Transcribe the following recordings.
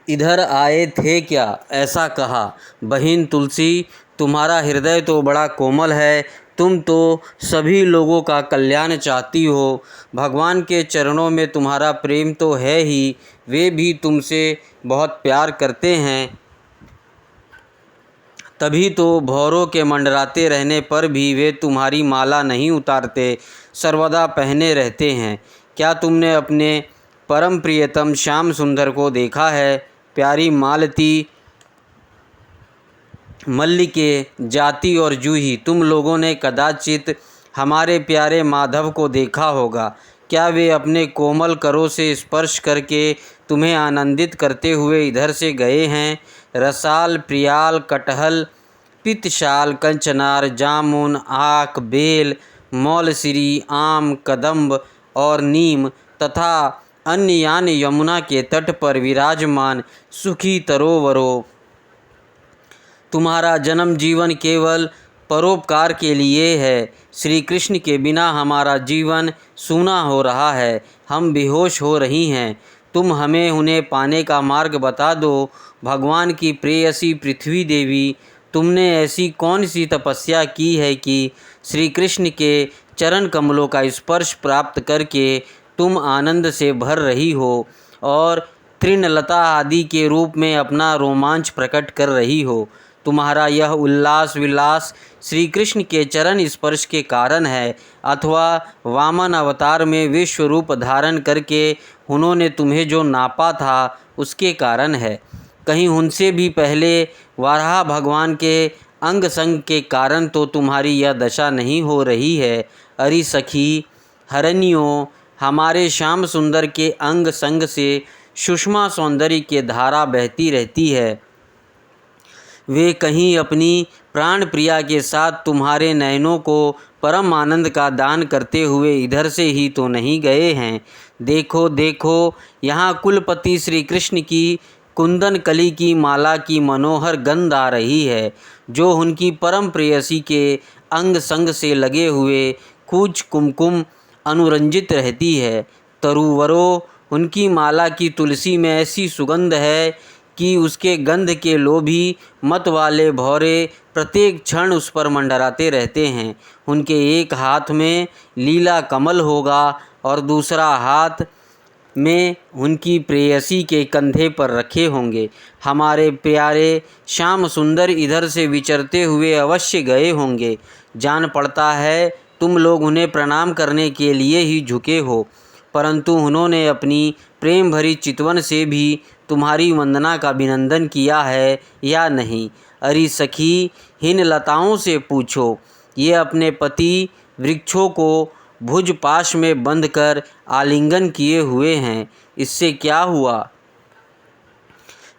इधर आए थे क्या? ऐसा कहा। बहन तुलसी, तुम्हारा हृदय तो बड़ा कोमल है। तुम तो सभी लोगों का कल्याण चाहती हो। भगवान के चरणों में तुम्हारा प्रेम तो है ही, वे भी तुमसे बहुत प्यार करते हैं। तभी तो भौरों के मंडराते रहने पर भी वे तुम्हारी माला नहीं उतारते, सर्वदा पहने रहते हैं। क्या तुमने अपने परम प्रियतम श्याम सुंदर को देखा है? प्यारी मालती, मल्लिके, जाति और जूही, तुम लोगों ने कदाचित हमारे प्यारे माधव को देखा होगा। क्या वे अपने कोमल करों से स्पर्श करके तुम्हें आनंदित करते हुए इधर से गए हैं? रसाल, प्रियाल, कटहल, पितशाल, कंचनार, जामुन, आक, बेल, मौलसिरी, आम, कदम्ब और नीम तथा अन्य यान यमुना के तट पर विराजमान सुखी तरोवरों, तुम्हारा जन्म जीवन केवल परोपकार के लिए है। श्री कृष्ण के बिना हमारा जीवन सूना हो रहा है, हम बेहोश हो रही हैं। तुम हमें उन्हें पाने का मार्ग बता दो। भगवान की प्रेयसी पृथ्वी देवी, तुमने ऐसी कौन सी तपस्या की है कि श्री कृष्ण के चरण कमलों का स्पर्श प्राप्त करके तुम आनंद से भर रही हो और तृणलता आदि के रूप में अपना रोमांच प्रकट कर रही हो? तुम्हारा यह उल्लास विलास श्री कृष्ण के चरण स्पर्श के कारण है, अथवा वामन अवतार में विश्व रूप धारण करके उन्होंने तुम्हें जो नापा था उसके कारण है? कहीं उनसे भी पहले वाराह भगवान के अंग संग के कारण तो तुम्हारी यह दशा नहीं हो रही है। अरे सखी हरनियों, हमारे श्याम सुंदर के अंग संग से सुषमा सौंदर्य की धारा बहती रहती है। वे कहीं अपनी प्राण प्रिया के साथ तुम्हारे नयनों को परम आनंद का दान करते हुए इधर से ही तो नहीं गए हैं? देखो देखो, यहाँ कुलपति श्री कृष्ण की कुंदन कली की माला की मनोहर गंध आ रही है, जो उनकी परम प्रेयसी के अंग संग से लगे हुए कूच कुमकुम अनुरंजित रहती है। तरुवरों, उनकी माला की तुलसी में ऐसी सुगंध है कि उसके गंध के लोभी मत वाले भौरे प्रत्येक क्षण उस पर मंडराते रहते हैं। उनके एक हाथ में लीला कमल होगा और दूसरा हाथ में उनकी प्रेयसी के कंधे पर रखे होंगे। हमारे प्यारे श्याम सुंदर इधर से विचरते हुए अवश्य गए होंगे। जान पड़ता है तुम लोग उन्हें प्रणाम करने के लिए ही झुके हो, परंतु उन्होंने अपनी प्रेम भरी चितवन से भी तुम्हारी वंदना का अभिनंदन किया है या नहीं? अरे सखी, हिन लताओं से पूछो, ये अपने पति वृक्षों को भुज पाश में बंध कर आलिंगन किए हुए हैं, इससे क्या हुआ?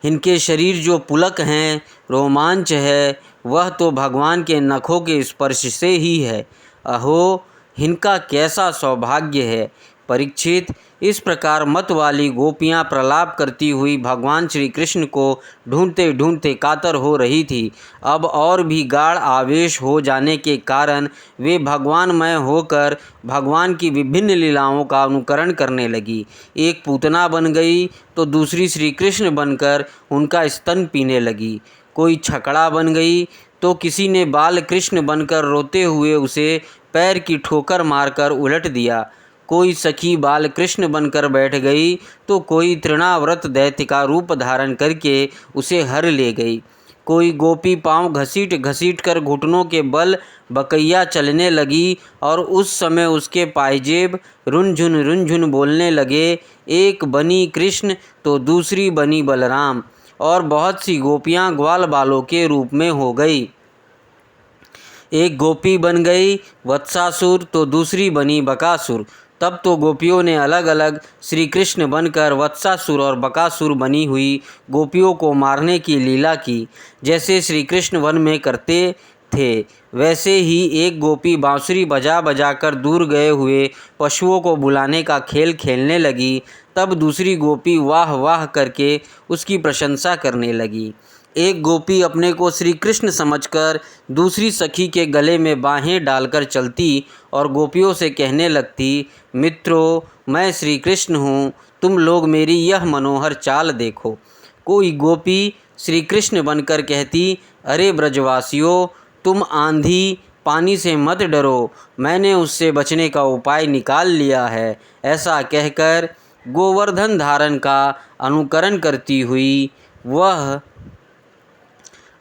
इनके शरीर जो पुलक हैं, रोमांच है, वह तो भगवान के नखों के स्पर्श से ही है। अहो, इनका कैसा सौभाग्य है। परीक्षित, इस प्रकार मत वाली गोपियाँ प्रलाप करती हुई भगवान श्री कृष्ण को ढूंढते ढूंढते कातर हो रही थी। अब और भी गाढ़ आवेश हो जाने के कारण वे भगवानमय होकर भगवान की विभिन्न लीलाओं का अनुकरण करने लगी। एक पूतना बन गई तो दूसरी श्री कृष्ण बनकर उनका स्तन पीने लगी। कोई छकड़ा बन गई तो किसी ने बाल कृष्ण बनकर रोते हुए उसे पैर की ठोकर मारकर उलट दिया। कोई सखी बाल कृष्ण बनकर बैठ गई तो कोई तृणाव्रत दैत्य का रूप धारण करके उसे हर ले गई। कोई गोपी पांव घसीट घसीट कर घुटनों के बल बकैया चलने लगी और उस समय उसके पायजेब रुनझुन बोलने लगे। एक बनी कृष्ण तो दूसरी बनी बलराम, और बहुत सी गोपियां ग्वाल बालों के रूप में हो गई। एक गोपी बन गई वत्सासुर तो दूसरी बनी बकासुर। तब तो गोपियों ने अलग अलग श्री कृष्ण बनकर वत्सासुर और बकासुर बनी हुई गोपियों को मारने की लीला की। जैसे श्री कृष्ण वन में करते थे, वैसे ही एक गोपी बांसुरी बजा बजा कर दूर गए हुए पशुओं को बुलाने का खेल खेलने लगी। तब दूसरी गोपी वाह वाह करके उसकी प्रशंसा करने लगी। एक गोपी अपने को श्री कृष्ण समझकर दूसरी सखी के गले में बाहें डालकर चलती और गोपियों से कहने लगती, मित्रों, मैं श्री कृष्ण हूँ, तुम लोग मेरी यह मनोहर चाल देखो। कोई गोपी श्री कृष्ण बनकर कहती, अरे ब्रजवासियों, तुम आंधी पानी से मत डरो, मैंने उससे बचने का उपाय निकाल लिया है। ऐसा कहकर गोवर्धन धारण का अनुकरण करती हुई वह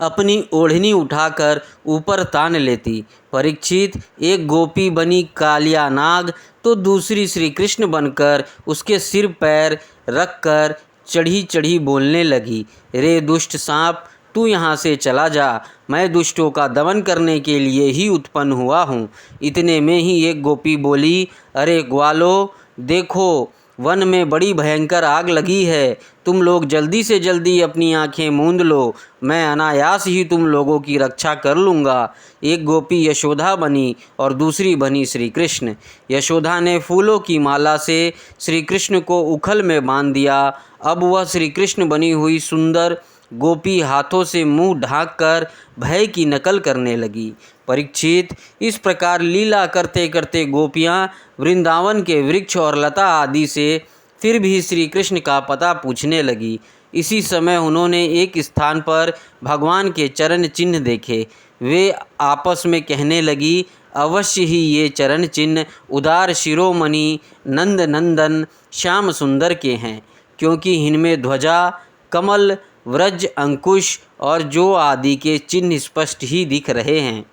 अपनी ओढ़नी उठाकर ऊपर तान लेती। परीक्षित, एक गोपी बनी कालिया नाग तो दूसरी श्री कृष्ण बनकर उसके सिर पैर रखकर चढ़ी चढ़ी बोलने लगी, रे दुष्ट सांप, तू यहाँ से चला जा, मैं दुष्टों का दमन करने के लिए ही उत्पन्न हुआ हूँ। इतने में ही एक गोपी बोली, अरे ग्वालों, देखो वन में बड़ी भयंकर आग लगी है, तुम लोग जल्दी से जल्दी अपनी आंखें मूंद लो, मैं अनायास ही तुम लोगों की रक्षा कर लूँगा। एक गोपी यशोदा बनी और दूसरी बनी श्री कृष्ण। यशोदा ने फूलों की माला से श्री कृष्ण को उखल में बांध दिया। अब वह श्री कृष्ण बनी हुई सुंदर गोपी हाथों से मुंह ढांककर भय की नकल करने लगी। परीक्षित, इस प्रकार लीला करते करते गोपियाँ वृंदावन के वृक्ष और लता आदि से फिर भी श्री कृष्ण का पता पूछने लगी। इसी समय उन्होंने एक स्थान पर भगवान के चरण चिन्ह देखे। वे आपस में कहने लगी, अवश्य ही ये चरण चिन्ह उदार शिरोमणि नंद नंदन श्याम सुंदर के हैं, क्योंकि इनमें ध्वजा, कमल, व्रज, अंकुश और जो आदि के चिन्ह स्पष्ट ही दिख रहे हैं।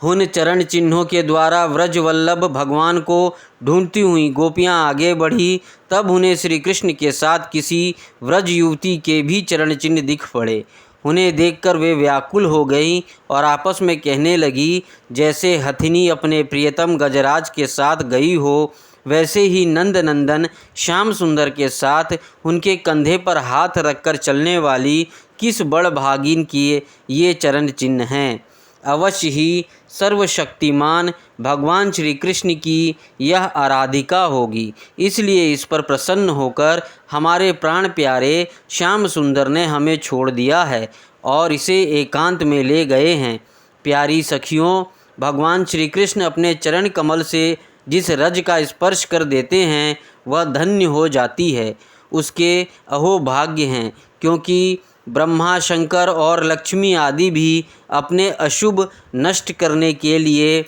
उन चरण चिन्हों के द्वारा व्रज वल्लभ भगवान को ढूंढती हुई गोपियां आगे बढ़ी। तब उन्हें श्री कृष्ण के साथ किसी व्रज युवती के भी चरण चिन्ह दिख पड़े। उन्हें देखकर वे व्याकुल हो गईं और आपस में कहने लगी, जैसे हथिनी अपने प्रियतम गजराज के साथ गई हो, वैसे ही नंद नंदन श्याम सुंदर के साथ उनके कंधे पर हाथ रखकर चलने वाली किस बड़भागिन की ये चरण चिन्ह हैं। अवश्य ही सर्वशक्तिमान भगवान श्री कृष्ण की यह आराधिका होगी, इसलिए इस पर प्रसन्न होकर हमारे प्राण प्यारे श्याम सुंदर ने हमें छोड़ दिया है और इसे एकांत में ले गए हैं। प्यारी सखियों, भगवान श्री कृष्ण अपने चरण कमल से जिस रज का स्पर्श कर देते हैं वह धन्य हो जाती है, उसके अहो भाग्य हैं, क्योंकि ब्रह्मा, शंकर और लक्ष्मी आदि भी अपने अशुभ नष्ट करने के लिए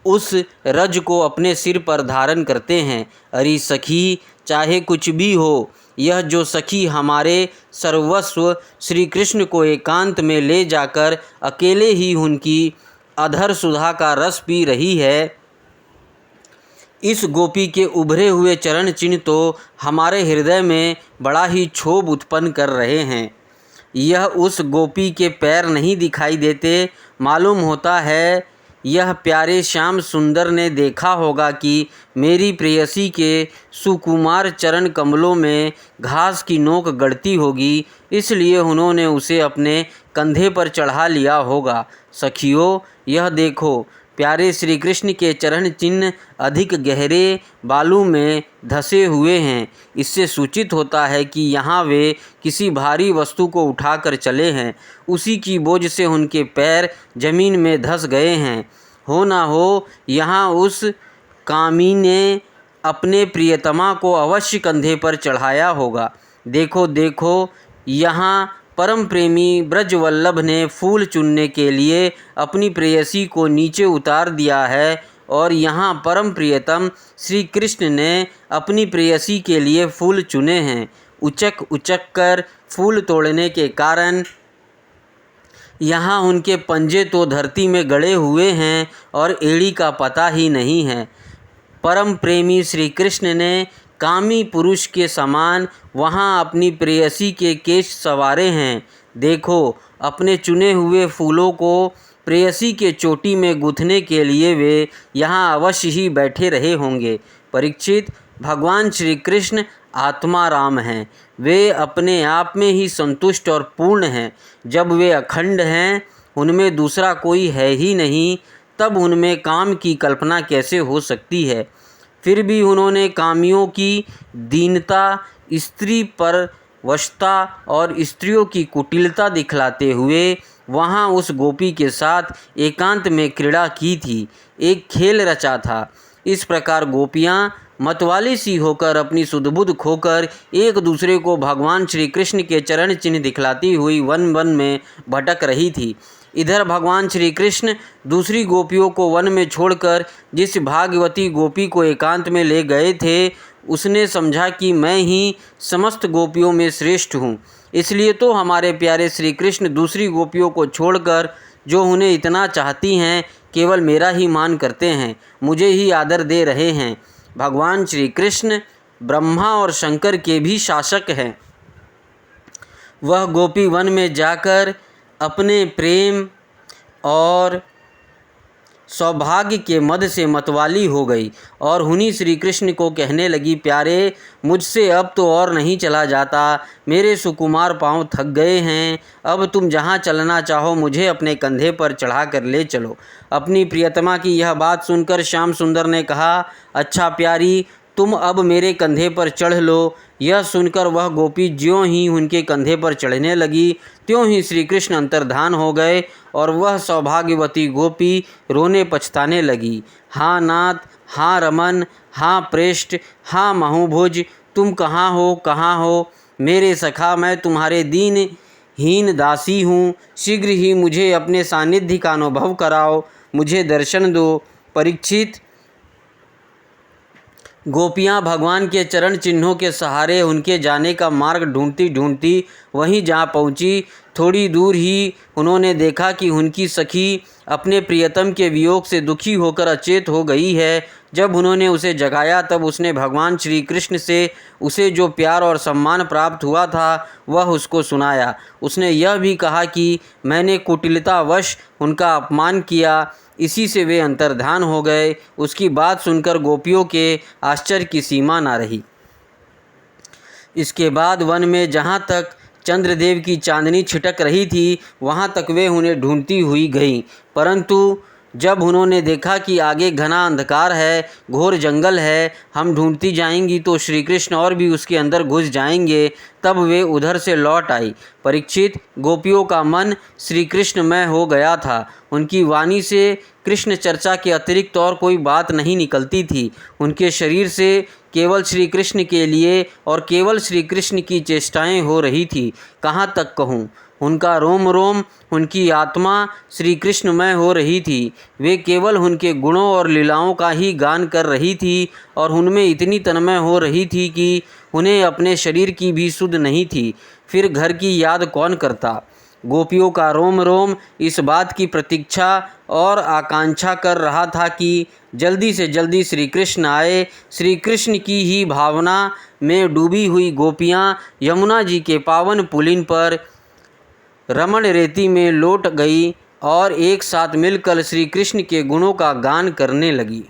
उस रज को अपने सिर पर धारण करते हैं। अरे सखी, चाहे कुछ भी हो, यह जो सखी हमारे सर्वस्व श्री कृष्ण को एकांत में ले जाकर अकेले ही उनकी अधर सुधा का रस पी रही है, इस गोपी के उभरे हुए चरण चिन्ह तो हमारे हृदय में बड़ा ही क्षोभ उत्पन्न कर रहे हैं। यह उस गोपी के पैर नहीं दिखाई देते। मालूम होता है यह प्यारे श्याम सुंदर ने देखा होगा कि मेरी प्रेयसी के सुकुमार चरण कमलों में घास की नोक गड़ती होगी, इसलिए उन्होंने उसे अपने कंधे पर चढ़ा लिया होगा। सखियों, यह देखो, प्यारे श्री कृष्ण के चरण चिन्ह अधिक गहरे बालू में धसे हुए हैं। इससे सूचित होता है कि यहाँ वे किसी भारी वस्तु को उठाकर चले हैं, उसी की बोझ से उनके पैर जमीन में धस गए हैं। हो ना हो यहाँ उस कामी ने अपने प्रियतमा को अवश्य कंधे पर चढ़ाया होगा। देखो देखो, यहाँ परम प्रेमी ब्रजवल्लभ ने फूल चुनने के लिए अपनी प्रेयसी को नीचे उतार दिया है और यहाँ परम प्रियतम श्री कृष्ण ने अपनी प्रेयसी के लिए फूल चुने हैं। उचक उचक कर फूल तोड़ने के कारण यहाँ उनके पंजे तो धरती में गड़े हुए हैं और एड़ी का पता ही नहीं है। परम प्रेमी श्री कृष्ण ने कामी पुरुष के समान वहाँ अपनी प्रेयसी के केश संवारे हैं। देखो, अपने चुने हुए फूलों को प्रेयसी के चोटी में गूँथने के लिए वे यहाँ अवश्य ही बैठे रहे होंगे। परीक्षित, भगवान श्री कृष्ण आत्मा राम हैं। वे अपने आप में ही संतुष्ट और पूर्ण हैं। जब वे अखंड हैं, उनमें दूसरा कोई है ही नहीं, तब उनमें काम की कल्पना कैसे हो सकती है। फिर भी उन्होंने कामियों की दीनता, स्त्री पर वशता और स्त्रियों की कुटिलता दिखलाते हुए वहाँ उस गोपी के साथ एकांत में क्रीड़ा की थी, एक खेल रचा था। इस प्रकार गोपियाँ मतवाली सी होकर अपनी सुध-बुध खोकर एक दूसरे को भगवान श्री कृष्ण के चरण चिन्ह दिखलाती हुई वन वन में भटक रही थी। इधर भगवान श्री कृष्ण दूसरी गोपियों को वन में छोड़कर जिस भाग्यवती गोपी को एकांत में ले गए थे, उसने समझा कि मैं ही समस्त गोपियों में श्रेष्ठ हूँ। इसलिए तो हमारे प्यारे श्री कृष्ण दूसरी गोपियों को छोड़कर, जो उन्हें इतना चाहती हैं, केवल मेरा ही मान करते हैं, मुझे ही आदर दे रहे हैं। भगवान श्री कृष्ण ब्रह्मा और शंकर के भी शासक हैं। वह गोपी वन में जाकर अपने प्रेम और सौभाग्य के मद से मतवाली हो गई और उन्हीं श्री कृष्ण को कहने लगी, प्यारे, मुझसे अब तो और नहीं चला जाता, मेरे सुकुमार पाँव थक गए हैं, अब तुम जहाँ चलना चाहो मुझे अपने कंधे पर चढ़ा कर ले चलो। अपनी प्रियतमा की यह बात सुनकर श्याम सुंदर ने कहा, अच्छा प्यारी, तुम अब मेरे कंधे पर चढ़ लो। यह सुनकर वह गोपी ज्यों ही उनके कंधे पर चढ़ने लगी, त्यों ही श्री कृष्ण अंतर्धान हो गए और वह सौभाग्यवती गोपी रोने पछताने लगी। हाँ नाथ, हाँ रमन, हाँ प्रेष्ठ, हाँ महोभुज, तुम कहाँ हो, कहाँ हो? मेरे सखा, मैं तुम्हारे दीनहीन दासी हूँ, शीघ्र ही मुझे अपने सानिध्य का अनुभव कराओ, मुझे दर्शन दो। परीक्षित, गोपियाँ भगवान के चरण चिन्हों के सहारे उनके जाने का मार्ग ढूंढती ढूंढती वहीं जा पहुँची। थोड़ी दूर ही उन्होंने देखा कि उनकी सखी अपने प्रियतम के वियोग से दुखी होकर अचेत हो गई है। जब उन्होंने उसे जगाया तब उसने भगवान श्री कृष्ण से उसे जो प्यार और सम्मान प्राप्त हुआ था वह उसको सुनाया। उसने यह भी कहा कि मैंने कुटिलतावश उनका अपमान किया, इसी से वे अंतर्धान हो गए। उसकी बात सुनकर गोपियों के आश्चर्य की सीमा न रही। इसके बाद वन में जहाँ तक चंद्रदेव की चांदनी छिटक रही थी वहाँ तक वे उन्हें ढूंढती हुई गईं, परंतु जब उन्होंने देखा कि आगे घना अंधकार है, घोर जंगल है, हम ढूंढती जाएंगी तो श्री कृष्ण और भी उसके अंदर घुस जाएंगे, तब वे उधर से लौट आई। परीक्षित, गोपियों का मन श्री कृष्णमय हो गया था। उनकी वाणी से कृष्ण चर्चा के अतिरिक्त और कोई बात नहीं निकलती थी। उनके शरीर से केवल श्री कृष्ण के लिए और केवल श्री कृष्ण की चेष्टाएं हो रही थी। कहाँ तक कहूँ, उनका रोम रोम, उनकी आत्मा श्री कृष्णमय हो रही थी। वे केवल उनके गुणों और लीलाओं का ही गान कर रही थी और उनमें इतनी तन्मय हो रही थी कि उन्हें अपने शरीर की भी सुध नहीं थी। फिर घर की याद कौन करता? गोपियों का रोम रोम इस बात की प्रतीक्षा और आकांक्षा कर रहा था कि जल्दी से जल्दी श्री कृष्ण आए। श्री कृष्ण की ही भावना में डूबी हुई गोपियाँ यमुना जी के पावन पुलिन पर रमण रेती में लौट गई और एक साथ मिलकर श्री कृष्ण के गुणों का गान करने लगी।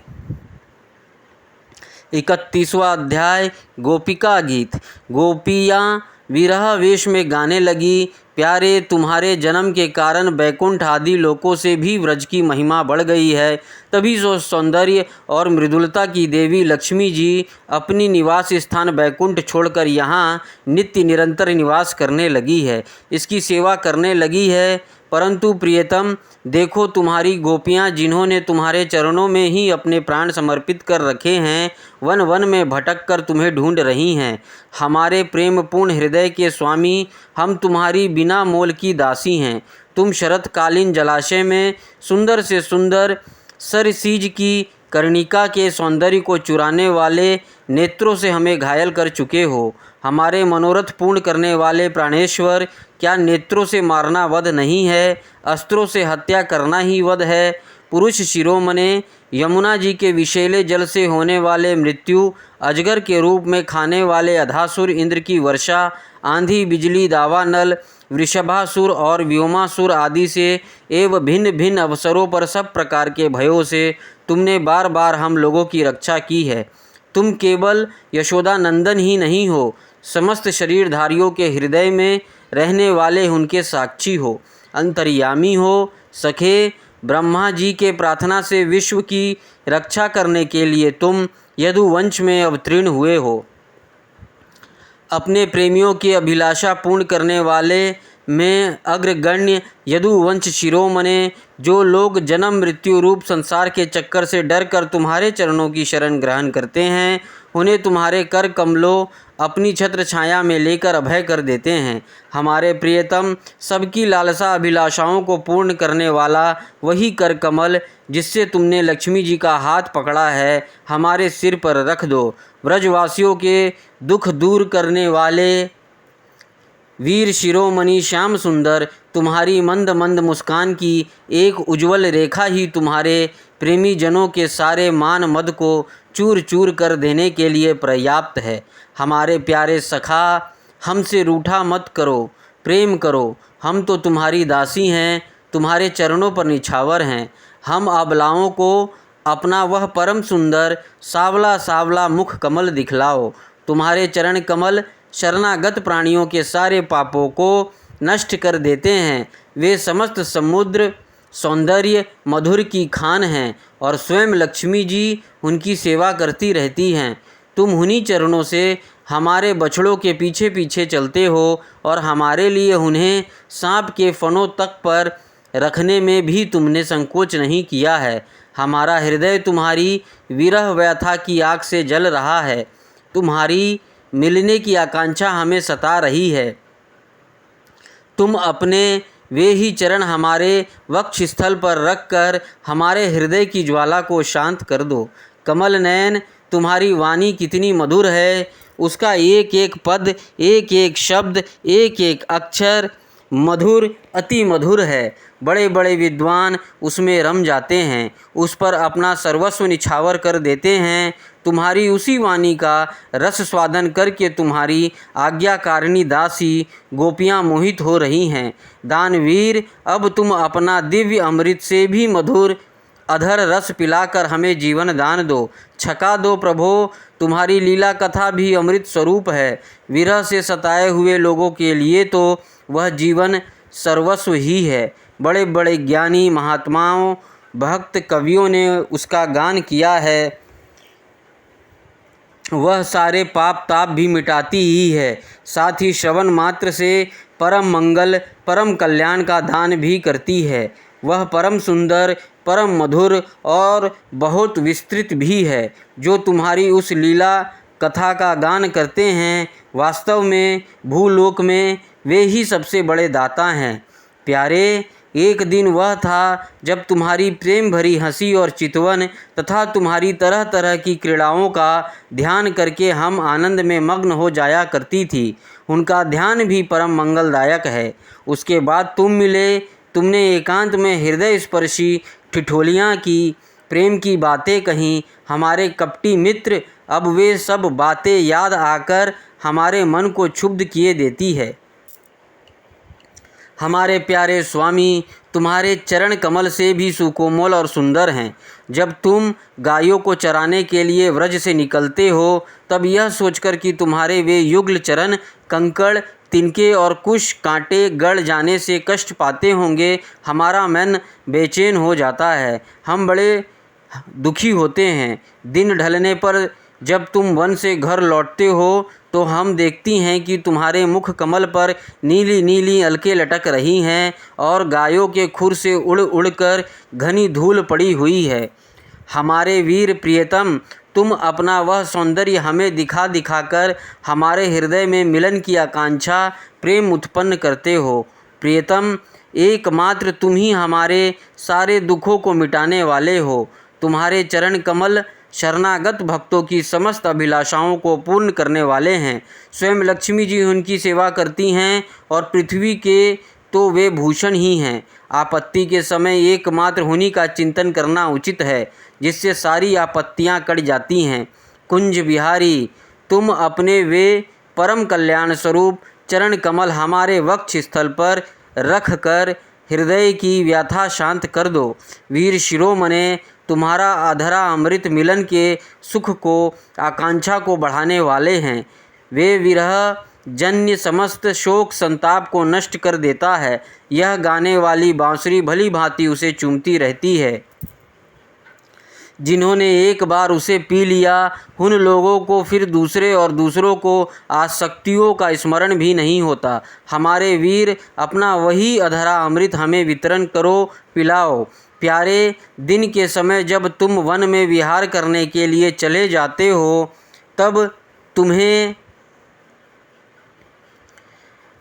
31वां अध्याय, गोपिका गीत। गोपियाँ विरह वेश में गाने लगी, प्यारे, तुम्हारे जन्म के कारण बैकुंठ आदि लोकों से भी व्रज की महिमा बढ़ गई है। तभी सो सौंदर्य और मृदुलता की देवी लक्ष्मी जी अपनी निवास स्थान बैकुंठ छोड़कर यहाँ नित्य निरंतर निवास करने लगी है, इसकी सेवा करने लगी है। परंतु प्रियतम, देखो, तुम्हारी गोपियाँ जिन्होंने तुम्हारे चरणों में ही अपने प्राण समर्पित कर रखे हैं, वन वन में भटक कर तुम्हें ढूंढ रही हैं। हमारे प्रेम पूर्ण हृदय के स्वामी, हम तुम्हारी बिना मोल की दासी हैं। तुम शरतकालीन जलाशय में सुंदर से सुंदर सरसीज की कर्णिका के सौंदर्य को चुराने वाले नेत्रों से हमें घायल कर चुके हो। हमारे मनोरथ पूर्ण करने वाले प्राणेश्वर, क्या नेत्रों से मारना वध नहीं है? अस्त्रों से हत्या करना ही वध है? पुरुष शिरोमणे, यमुना जी के विषैले जल से होने वाले मृत्यु, अजगर के रूप में खाने वाले अधासुर इंद्र की वर्षा, आंधी, बिजली, दावानल, वृषभासुर और व्योमासुर आदि से एवं भिन्न भिन्न अवसरों पर सब प्रकार के भयों से तुमने बार बार हम लोगों की रक्षा की है। तुम केवल यशोदा नंदन ही नहीं हो, समस्त शरीरधारियों के हृदय में रहने वाले उनके साक्षी हो, अंतर्यामी हो। सखे, ब्रह्मा जी के प्रार्थना से विश्व की रक्षा करने के लिए तुम यदुवंश में अवतीर्ण हुए हो। अपने प्रेमियों की अभिलाषा पूर्ण करने वाले में अग्रगण्य यदुवंश शिरोमणे, जो लोग जन्म मृत्यु रूप संसार के चक्कर से डरकर तुम्हारे चरणों की शरण ग्रहण करते हैं, उन्हें तुम्हारे कर कमलों अपनी छत्र छाया में लेकर अभय कर देते हैं। हमारे प्रियतम, सबकी लालसा अभिलाषाओं को पूर्ण करने वाला वही कर कमल जिससे तुमने लक्ष्मी जी का हाथ पकड़ा है, हमारे सिर पर रख दो। ब्रजवासियों के दुख दूर करने वाले वीर शिरोमणि श्याम सुंदर, तुम्हारी मंद मंद मुस्कान की एक उज्ज्वल रेखा ही तुम्हारे प्रेमी जनों के सारे मान मद को चूर चूर कर देने के लिए पर्याप्त है। हमारे प्यारे सखा, हमसे रूठा मत करो, प्रेम करो। हम तो तुम्हारी दासी हैं, तुम्हारे चरणों पर निछावर हैं। हम अबलाओं को अपना वह परम सुंदर सावला सावला मुख कमल दिखलाओ। तुम्हारे चरण कमल शरणागत प्राणियों के सारे पापों को नष्ट कर देते हैं। वे समस्त समुद्र सौंदर्य मधुर की खान हैं और स्वयं लक्ष्मी जी उनकी सेवा करती रहती हैं। तुम उन्हीं चरणों से हमारे बछड़ों के पीछे पीछे चलते हो और हमारे लिए उन्हें सांप के फनों तक पर रखने में भी तुमने संकोच नहीं किया है। हमारा हृदय तुम्हारी विरह व्यथा की आग से जल रहा है। तुम्हारी मिलने की आकांक्षा हमें सता रही है। तुम अपने वे ही चरण हमारे वक्षस्थल पर रखकर हमारे हृदय की ज्वाला को शांत कर दो। कमल नयन, तुम्हारी वाणी कितनी मधुर है, उसका एक एक पद, एक एक शब्द, एक एक अक्षर मधुर, अति मधुर है। बड़े बड़े विद्वान उसमें रम जाते हैं, उस पर अपना सर्वस्व निछावर कर देते हैं। तुम्हारी उसी वाणी का रस स्वादन करके तुम्हारी आज्ञाकारिणी दासी गोपियाँ मोहित हो रही हैं। दानवीर, अब तुम अपना दिव्य अमृत से भी मधुर अधर रस पिलाकर हमें जीवन दान दो। छका दो प्रभो, तुम्हारी लीला कथा भी अमृत स्वरूप है। विरह से सताए हुए लोगों के लिए तो वह जीवन सर्वस्व ही है। बड़े बड़े ज्ञानी महात्माओं भक्त कवियों ने उसका गान किया है। वह सारे पाप ताप भी मिटाती ही है, साथ ही श्रवण मात्र से परम मंगल परम कल्याण का दान भी करती है। वह परम सुंदर परम मधुर और बहुत विस्तृत भी है। जो तुम्हारी उस लीला कथा का गान करते हैं, वास्तव में भूलोक में वे ही सबसे बड़े दाता हैं। प्यारे, एक दिन वह था जब तुम्हारी प्रेम भरी हंसी और चितवन तथा तुम्हारी तरह तरह की क्रीड़ाओं का ध्यान करके हम आनंद में मग्न हो जाया करती थी। उनका ध्यान भी परम मंगलदायक है। उसके बाद तुम मिले, तुमने एकांत में हृदय स्पर्शी ठिठोलियाँ की, प्रेम की बातें कहीं। हमारे कपटी मित्र, अब वे सब बातें याद आकर हमारे मन को क्षुब्ध किए देती है। हमारे प्यारे स्वामी, तुम्हारे चरण कमल से भी सुकोमल और सुंदर हैं। जब तुम गायों को चराने के लिए व्रज से निकलते हो, तब यह सोचकर कि तुम्हारे वे युगल चरण कंकड़ तिनके और कुश कांटे गड़ जाने से कष्ट पाते होंगे, हमारा मन बेचैन हो जाता है। हम बड़े दुखी होते हैं। दिन ढलने पर जब तुम वन से घर लौटते हो, तो हम देखती हैं कि तुम्हारे मुख कमल पर नीली नीली अलकें लटक रही हैं और गायों के खुर से उड़ उड़कर घनी धूल पड़ी हुई है। हमारे वीर प्रियतम, तुम अपना वह सौंदर्य हमें दिखा दिखाकर हमारे हृदय में मिलन की आकांक्षा प्रेम उत्पन्न करते हो। प्रियतम, एकमात्र तुम ही हमारे सारे दुखों को मिटाने वाले हो। तुम्हारे चरण कमल शरणागत भक्तों की समस्त अभिलाषाओं को पूर्ण करने वाले हैं। स्वयं लक्ष्मी जी उनकी सेवा करती हैं और पृथ्वी के तो वे भूषण ही हैं। आपत्ति के समय एकमात्र उन्हीं का चिंतन करना उचित है, जिससे सारी आपत्तियां कट जाती हैं। कुंज बिहारी, तुम अपने वे परम कल्याण स्वरूप चरण कमल हमारे वक्ष स्थल पर रख कर हृदय की व्यथा शांत कर दो। वीर शिरोमणे, तुम्हारा अधरा अमृत मिलन के सुख को आकांक्षा को बढ़ाने वाले हैं। वे विरह जन्य समस्त शोक संताप को नष्ट कर देता है। यह गाने वाली बांसुरी भली भांति उसे चूमती रहती है। जिन्होंने एक बार उसे पी लिया, उन लोगों को फिर दूसरे और दूसरों को आसक्तियों का स्मरण भी नहीं होता। हमारे वीर, अपना वही अधरा अमृत हमें वितरण करो, पिलाओ। प्यारे, दिन के समय जब तुम वन में विहार करने के लिए चले जाते हो, तब तुम्हें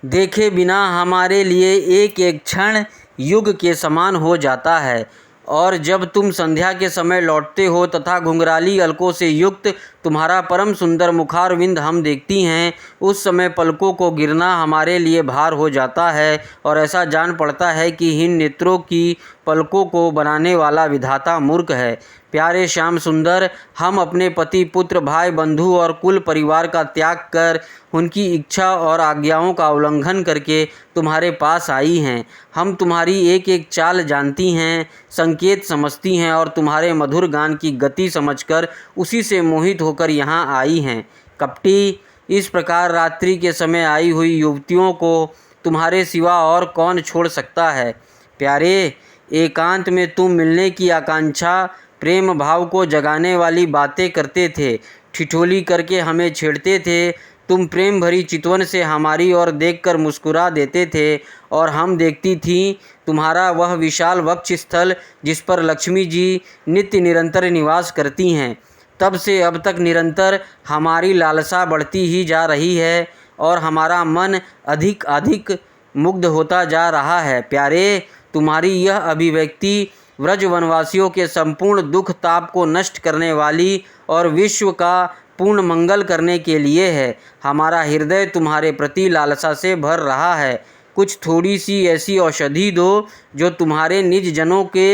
देखे बिना हमारे लिए एक एक क्षण युग के समान हो जाता है। और जब तुम संध्या के समय लौटते हो तथा घुंघराली अलकों से युक्त तुम्हारा परम सुंदर मुखारविंद हम देखती हैं, उस समय पलकों को गिरना हमारे लिए भार हो जाता है और ऐसा जान पड़ता है कि इन नेत्रों की पलकों को बनाने वाला विधाता मूर्ख है। प्यारे श्याम सुंदर, हम अपने पति, पुत्र, भाई, बंधु और कुल परिवार का त्याग कर, उनकी इच्छा और आज्ञाओं का उल्लंघन करके तुम्हारे पास आई हैं। हम तुम्हारी एक एक चाल जानती हैं, संकेत समझती हैं और तुम्हारे मधुर गान की गति समझकर उसी से मोहित होकर यहाँ आई हैं। कपटी, इस प्रकार रात्रि के समय आई हुई युवतियों को तुम्हारे सिवा और कौन छोड़ सकता है। प्यारे, एकांत में तुम मिलने की आकांक्षा, प्रेम भाव को जगाने वाली बातें करते थे, ठिठोली करके हमें छेड़ते थे। तुम प्रेम भरी चितवन से हमारी ओर देखकर मुस्कुरा देते थे और हम देखती थीं तुम्हारा वह विशाल वक्ष स्थल जिस पर लक्ष्मी जी नित्य निरंतर निवास करती हैं। तब से अब तक निरंतर हमारी लालसा बढ़ती ही जा रही है और हमारा मन अधिक अधिक मुग्ध होता जा रहा है। प्यारे, तुम्हारी यह अभिव्यक्ति व्रज वनवासियों के संपूर्ण दुख ताप को नष्ट करने वाली और विश्व का पूर्ण मंगल करने के लिए है। हमारा हृदय तुम्हारे प्रति लालसा से भर रहा है। कुछ थोड़ी सी ऐसी औषधि दो जो तुम्हारे निज जनों के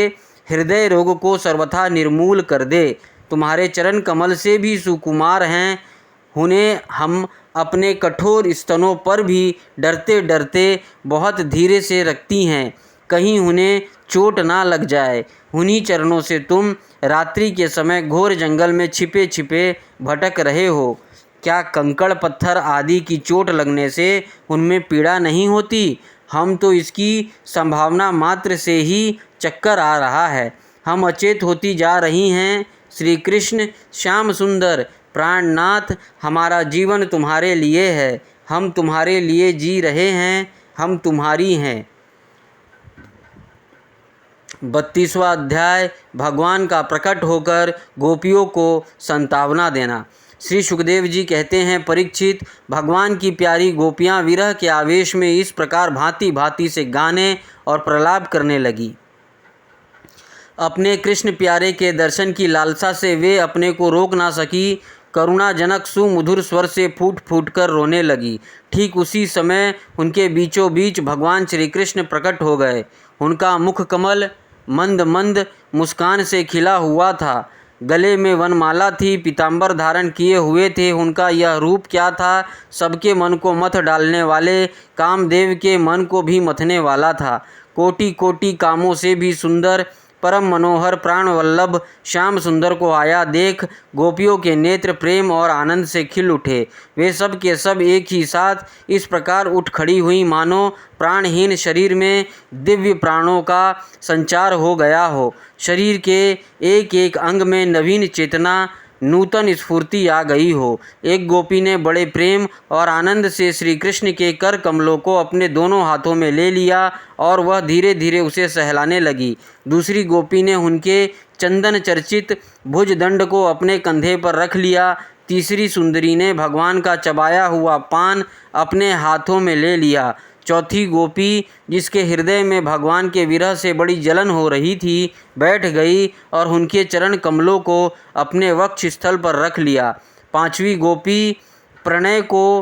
हृदय रोग को सर्वथा निर्मूल कर दे। तुम्हारे चरण कमल से भी सुकुमार हैं, उन्हें हम अपने कठोर स्तनों पर भी डरते डरते बहुत धीरे से रखती हैं, कहीं उन्हें चोट ना लग जाए। उन्हीं चरणों से तुम रात्रि के समय घोर जंगल में छिपे छिपे भटक रहे हो। क्या कंकड़ पत्थर आदि की चोट लगने से उनमें पीड़ा नहीं होती? हम तो इसकी संभावना मात्र से ही चक्कर आ रहा है। हम अचेत होती जा रही हैं। श्री कृष्ण, श्याम सुंदर, प्राणनाथ, हमारा जीवन तुम्हारे लिए है। हम तुम्हारे लिए जी रहे हैं, हम तुम्हारी हैं। 32वां अध्याय, भगवान का प्रकट होकर गोपियों को संतावना देना। श्री सुखदेव जी कहते हैं, परीक्षित, भगवान की प्यारी गोपियां विरह के आवेश में इस प्रकार भांति भांति से गाने और प्रलाप करने लगी। अपने कृष्ण प्यारे के दर्शन की लालसा से वे अपने को रोक ना सकी। करुणाजनक सुमधुर स्वर से फूट फूट कर रोने लगी। ठीक उसी समय उनके बीचों बीच भगवान श्री कृष्ण प्रकट हो गए। उनका मुख कमल मंद मंद मुस्कान से खिला हुआ था। गले में वनमाला थी, पीताम्बर धारण किए हुए थे। उनका यह रूप क्या था, सबके मन को मथ डालने वाले, कामदेव के मन को भी मथने वाला था। कोटि कोटि कामों से भी सुंदर, परम मनोहर, प्राण वल्लभ श्याम सुंदर को आया देख गोपियों के नेत्र प्रेम और आनंद से खिल उठे। वे सब के सब एक ही साथ इस प्रकार उठ खड़ी हुई मानो प्राणहीन शरीर में दिव्य प्राणों का संचार हो गया हो। शरीर के एक एक अंग में नवीन चेतना, नूतन स्फूर्ति आ गई हो। एक गोपी ने बड़े प्रेम और आनंद से श्री कृष्ण के कर कमलों को अपने दोनों हाथों में ले लिया और वह धीरे धीरे उसे सहलाने लगी। दूसरी गोपी ने उनके चंदन चर्चित भुजदंड को अपने कंधे पर रख लिया। तीसरी सुंदरी ने भगवान का चबाया हुआ पान अपने हाथों में ले लिया। चौथी गोपी, जिसके हृदय में भगवान के विरह से बड़ी जलन हो रही थी, बैठ गई और उनके चरण कमलों को अपने वक्ष स्थल पर रख लिया। पांचवी गोपी प्रणय को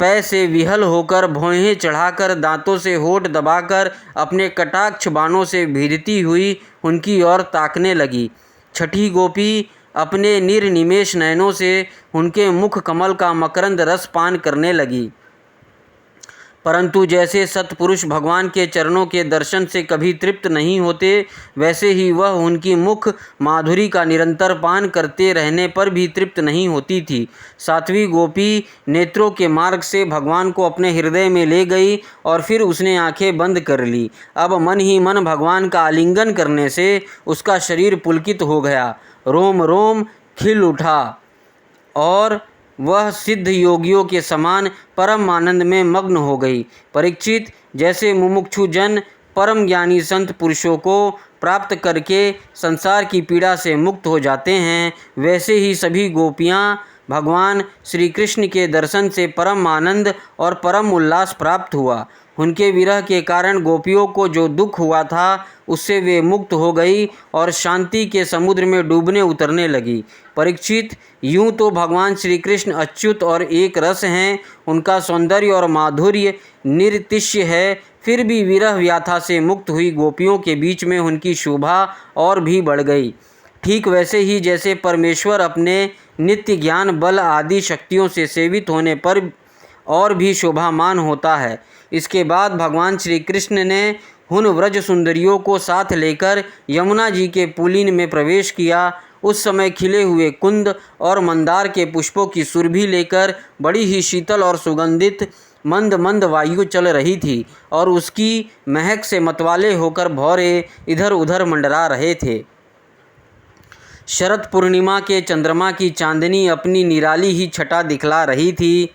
पै से विहल होकर भौहें चढ़ाकर दांतों से होठ दबाकर अपने कटाक्ष बाणों से भीरती हुई उनकी ओर ताकने लगी। छठी गोपी अपने निर्निमेष नयनों से उनके मुख कमल का मकरंद रस पान करने लगी। परंतु जैसे सत्पुरुष भगवान के चरणों के दर्शन से कभी तृप्त नहीं होते, वैसे ही वह उनकी मुख माधुरी का निरंतर पान करते रहने पर भी तृप्त नहीं होती थी। सातवीं गोपी नेत्रों के मार्ग से भगवान को अपने हृदय में ले गई और फिर उसने आंखें बंद कर ली। अब मन ही मन भगवान का आलिंगन करने से उसका शरीर पुलकित हो गया, रोम रोम खिल उठा और वह सिद्ध योगियों के समान परम आनंद में मग्न हो गई। परीक्षित, जैसे मुमुक्षु जन परम ज्ञानी संत पुरुषों को प्राप्त करके संसार की पीड़ा से मुक्त हो जाते हैं, वैसे ही सभी गोपियाँ भगवान श्री कृष्ण के दर्शन से परम आनंद और परम उल्लास प्राप्त हुआ। उनके विरह के कारण गोपियों को जो दुख हुआ था उससे वे मुक्त हो गई और शांति के समुद्र में डूबने उतरने लगी। परीक्षित, यूँ तो भगवान श्री कृष्ण अच्युत और एक रस हैं, उनका सौंदर्य और माधुर्य निरतिशय है, फिर भी विरह व्याथा से मुक्त हुई गोपियों के बीच में उनकी शोभा और भी बढ़ गई। ठीक वैसे ही जैसे परमेश्वर अपने नित्य ज्ञान बल आदि शक्तियों से सेवित होने पर और भी शोभामान होता है। इसके बाद भगवान श्री कृष्ण ने उन व्रज सुंदरियों को साथ लेकर यमुना जी के पुलिन में प्रवेश किया। उस समय खिले हुए कुंद और मंदार के पुष्पों की सुरभि लेकर बड़ी ही शीतल और सुगंधित मंद मंद वायु चल रही थी और उसकी महक से मतवाले होकर भौरे इधर उधर मंडरा रहे थे। शरद पूर्णिमा के चंद्रमा की चांदनी अपनी निराली ही छटा दिखला रही थी।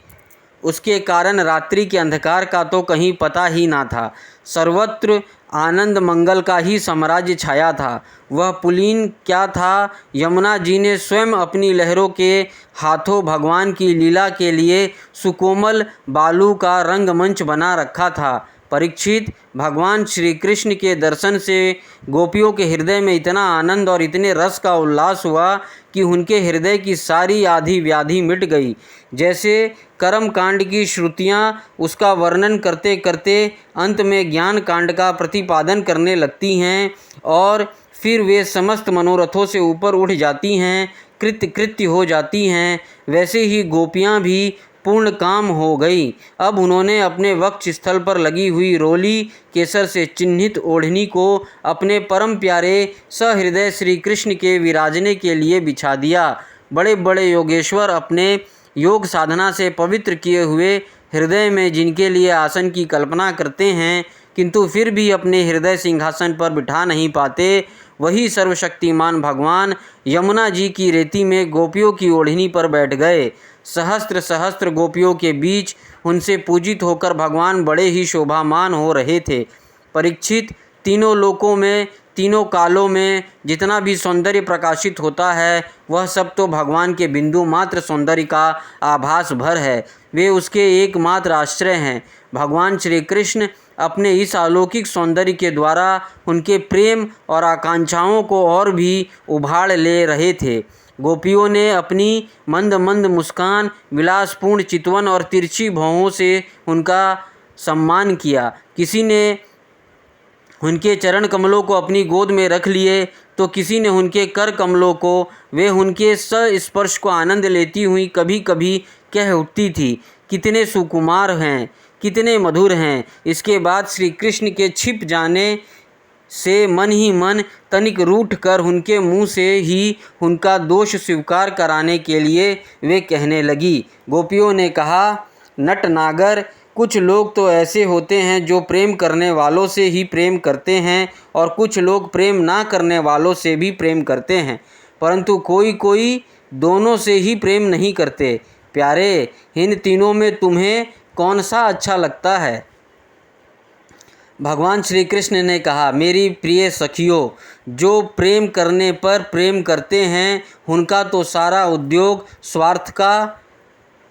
उसके कारण रात्रि के अंधकार का तो कहीं पता ही ना था। सर्वत्र आनंद मंगल का ही साम्राज्य छाया था। वह पुलिन क्या था, यमुना जी ने स्वयं अपनी लहरों के हाथों भगवान की लीला के लिए सुकोमल बालू का रंगमंच बना रखा था। परीक्षित, भगवान श्री कृष्ण के दर्शन से गोपियों के हृदय में इतना आनंद और इतने रस का उल्लास हुआ कि उनके हृदय की सारी आधी व्याधि मिट गई। जैसे कर्म कांड की श्रुतियाँ उसका वर्णन करते करते अंत में ज्ञान कांड का प्रतिपादन करने लगती हैं और फिर वे समस्त मनोरथों से ऊपर उठ जाती हैं, कृत्य हो जाती हैं, वैसे ही गोपियाँ भी पूर्ण काम हो गई। अब उन्होंने अपने वक्ष स्थल पर लगी हुई रोली केसर से चिन्हित ओढ़नी को अपने परम प्यारे सहृदय श्री कृष्ण के विराजने के लिए बिछा दिया। बड़े बड़े योगेश्वर अपने योग साधना से पवित्र किए हुए हृदय में जिनके लिए आसन की कल्पना करते हैं, किंतु फिर भी अपने हृदय सिंहासन पर बिठा नहीं पाते, वही सर्वशक्तिमान भगवान यमुना जी की रेती में गोपियों की ओढ़नी पर बैठ गए। सहस्त्र सहस्त्र गोपियों के बीच उनसे पूजित होकर भगवान बड़े ही शोभामान हो रहे थे। परीक्षित, तीनों लोकों में तीनों कालों में जितना भी सौंदर्य प्रकाशित होता है वह सब तो भगवान के बिंदु मात्र सौंदर्य का आभास भर है। वे उसके एकमात्र आश्रय हैं। भगवान श्री कृष्ण अपने इस अलौकिक सौंदर्य के द्वारा उनके प्रेम और आकांक्षाओं को और भी उभाड़ ले रहे थे। गोपियों ने अपनी मंद मंद मुस्कान, विलासपूर्ण चितवन और तिरछी भौहों से उनका सम्मान किया। किसी ने उनके चरण कमलों को अपनी गोद में रख लिए तो किसी ने उनके कर कमलों को। वे उनके स्पर्श को आनंद लेती हुई कभी कभी कह उठती थी, कितने सुकुमार हैं, कितने मधुर हैं। इसके बाद श्री कृष्ण के छिप जाने से मन ही मन तनिक रूठ कर उनके मुंह से ही उनका दोष स्वीकार कराने के लिए वे कहने लगी। गोपियों ने कहा, नटनागर, कुछ लोग तो ऐसे होते हैं जो प्रेम करने वालों से ही प्रेम करते हैं और कुछ लोग प्रेम ना करने वालों से भी प्रेम करते हैं, परंतु कोई कोई दोनों से ही प्रेम नहीं करते। प्यारे, इन तीनों में तुम्हें कौन सा अच्छा लगता है? भगवान श्री कृष्ण ने कहा, मेरी प्रिय सखियों, जो प्रेम करने पर प्रेम करते हैं उनका तो सारा उद्योग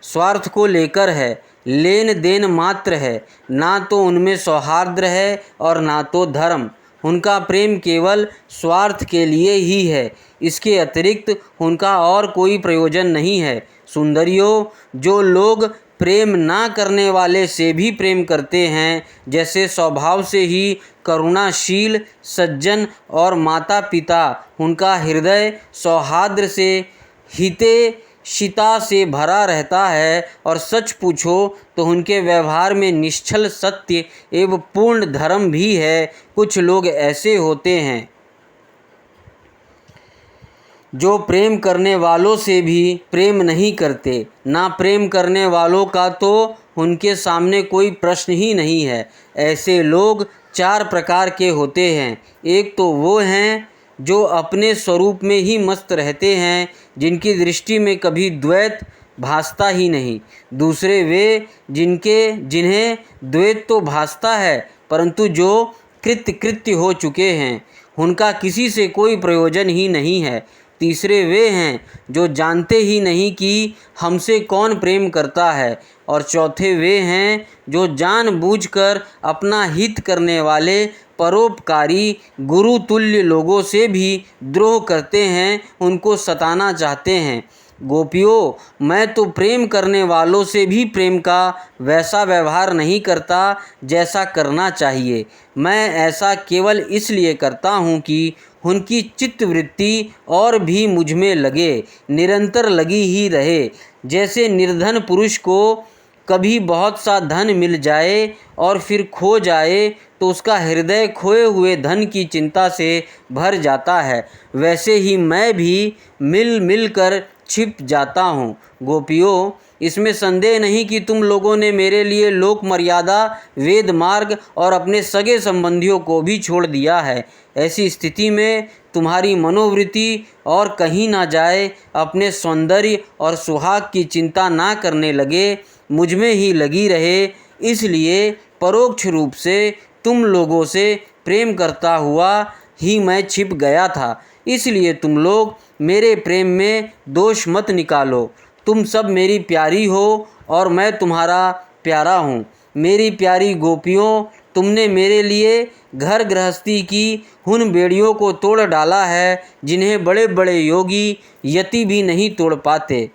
स्वार्थ को लेकर है, लेन देन मात्र है। ना तो उनमें सौहार्द्र है और ना तो धर्म। उनका प्रेम केवल स्वार्थ के लिए ही है, इसके अतिरिक्त उनका और कोई प्रयोजन नहीं है। सुंदरियों, जो लोग प्रेम ना करने वाले से भी प्रेम करते हैं, जैसे स्वभाव से ही करुणाशील सज्जन और माता पिता, उनका हृदय सौहार्द्र से शिता से भरा रहता है और सच पूछो तो उनके व्यवहार में निश्चल सत्य एवं पूर्ण धर्म भी है। कुछ लोग ऐसे होते हैं जो प्रेम करने वालों से भी प्रेम नहीं करते, ना प्रेम करने वालों का तो उनके सामने कोई प्रश्न ही नहीं है। ऐसे लोग 4 प्रकार के होते हैं। एक तो वो हैं जो अपने स्वरूप में ही मस्त रहते हैं, जिनकी दृष्टि में कभी द्वैत भासता ही नहीं। दूसरे वे जिन्हें द्वैत तो भासता है, परंतु जो कृत्य हो चुके हैं, उनका किसी से कोई प्रयोजन ही नहीं है। तीसरे वे हैं जो जानते ही नहीं कि हमसे कौन प्रेम करता है। और चौथे वे हैं जो जानबूझकर अपना हित करने वाले परोपकारी गुरु तुल्य लोगों से भी द्रोह करते हैं, उनको सताना चाहते हैं। गोपियों, मैं तो प्रेम करने वालों से भी प्रेम का वैसा व्यवहार नहीं करता जैसा करना चाहिए। मैं ऐसा केवल इसलिए करता हूँ कि उनकी चित्तवृत्ति और भी मुझ में लगे, निरंतर लगी ही रहे। जैसे निर्धन पुरुष को कभी बहुत सा धन मिल जाए और फिर खो जाए तो उसका हृदय खोए हुए धन की चिंता से भर जाता है, वैसे ही मैं भी मिल कर छिप जाता हूँ। गोपियों, इसमें संदेह नहीं कि तुम लोगों ने मेरे लिए लोक मर्यादा, वेद मार्ग और अपने सगे संबंधियों को भी छोड़ दिया है। ऐसी स्थिति में तुम्हारी मनोवृत्ति और कहीं ना जाए, अपने सौंदर्य और सुहाग की चिंता ना करने लगे, मुझ में ही लगी रहे। इसलिए परोक्ष रूप से तुम लोगों से प्रेम करता हुआ ही मैं छिप गया था। इसलिए तुम लोग मेरे प्रेम में दोष मत निकालो। तुम सब मेरी प्यारी हो और मैं तुम्हारा प्यारा हूँ। मेरी प्यारी गोपियों, तुमने मेरे लिए घर गृहस्थी की उन बेड़ियों को तोड़ डाला है जिन्हें बड़े बड़े योगी यति भी नहीं तोड़ पाते।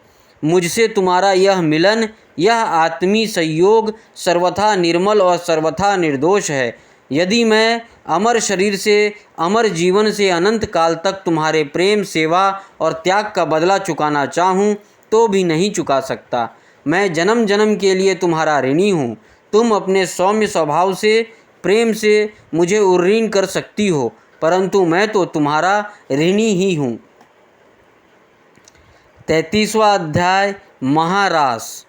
मुझसे तुम्हारा यह मिलन, यह आत्मी संयोग सर्वथा निर्मल और सर्वथा निर्दोष है। यदि मैं अमर शरीर से, अमर जीवन से अनंत काल तक तुम्हारे प्रेम, सेवा और त्याग का बदला चुकाना चाहूँ तो भी नहीं चुका सकता। मैं जन्म जन्म के लिए तुम्हारा ऋणी हूँ। तुम अपने सौम्य स्वभाव से, प्रेम से मुझे उर्ऋण कर सकती हो, परंतु मैं तो तुम्हारा ऋणी ही हूँ। 33वां अध्याय महारास।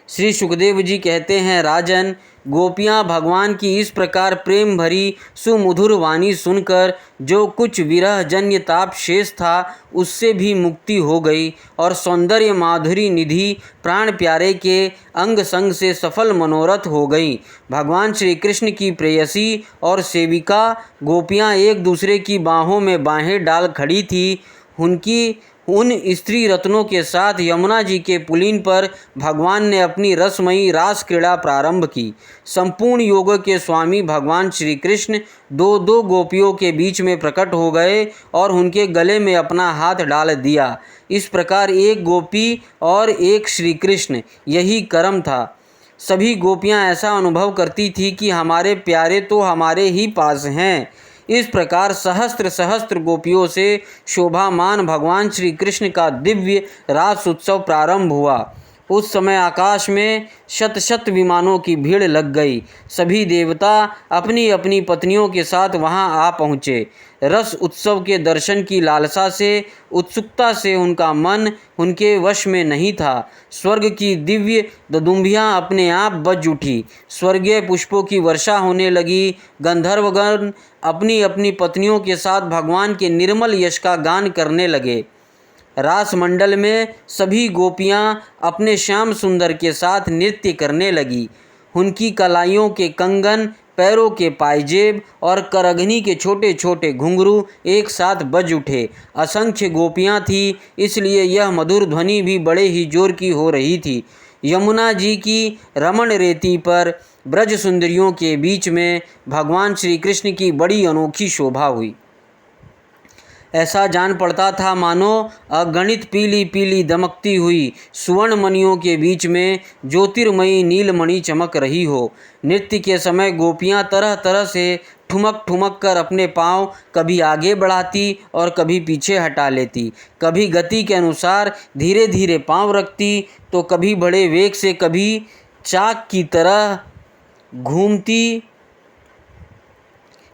श्री सुखदेव जी कहते हैं, राजन, गोपियाँ भगवान की इस प्रकार प्रेम भरी सुमधुर वाणी सुनकर जो कुछ विरह जन्य ताप शेष था उससे भी मुक्ति हो गई और सौंदर्य माधुरी निधि प्राण प्यारे के अंग संग से सफल मनोरथ हो गई। भगवान श्री कृष्ण की प्रेयसी और सेविका गोपियाँ एक दूसरे की बाहों में बाहें डाल खड़ी थी। उन स्त्री रत्नों के साथ यमुना जी के पुलिन पर भगवान ने अपनी रसमयी रास क्रीड़ा प्रारंभ की। संपूर्ण योग के स्वामी भगवान श्री कृष्ण दो दो गोपियों के बीच में प्रकट हो गए और उनके गले में अपना हाथ डाल दिया। इस प्रकार एक गोपी और एक श्री कृष्ण, यही क्रम था। सभी गोपियां ऐसा अनुभव करती थी कि हमारे प्यारे तो हमारे ही पास हैं। इस प्रकार सहस्त्र सहस्त्र गोपियों से शोभामान भगवान श्री कृष्ण का दिव्य रास उत्सव प्रारंभ हुआ। उस समय आकाश में शत शत विमानों की भीड़ लग गई। सभी देवता अपनी अपनी पत्नियों के साथ वहां आ पहुँचे। रस उत्सव के दर्शन की लालसा से, उत्सुकता से उनका मन उनके वश में नहीं था। स्वर्ग की दिव्य दुदुम्बियाँ अपने आप बज उठी। स्वर्गीय पुष्पों की वर्षा होने लगी। गंधर्वगण अपनी अपनी पत्नियों के साथ भगवान के निर्मल यश का गान करने लगे। रास मंडल में सभी गोपियाँ अपने श्याम सुंदर के साथ नृत्य करने लगी। उनकी कलाइयों के कंगन, पैरों के पायजेब और करअग्नि के छोटे छोटे घुंघरू एक साथ बज उठे। असंख्य गोपियाँ थीं, इसलिए यह मधुर ध्वनि भी बड़े ही जोर की हो रही थी। यमुना जी की रमण रेती पर ब्रज सुंदरियों के बीच में भगवान श्री कृष्ण की बड़ी अनोखी शोभा हुई। ऐसा जान पड़ता था मानो अगणित पीली पीली दमकती हुई सुवर्ण मणियों के बीच में ज्योतिर्मयी नीलमणि चमक रही हो। नृत्य के समय गोपियाँ तरह तरह से ठुमक ठुमक कर अपने पाँव कभी आगे बढ़ाती और कभी पीछे हटा लेती, कभी गति के अनुसार धीरे धीरे पाँव रखती तो कभी बड़े वेग से, कभी चाक की तरह घूमती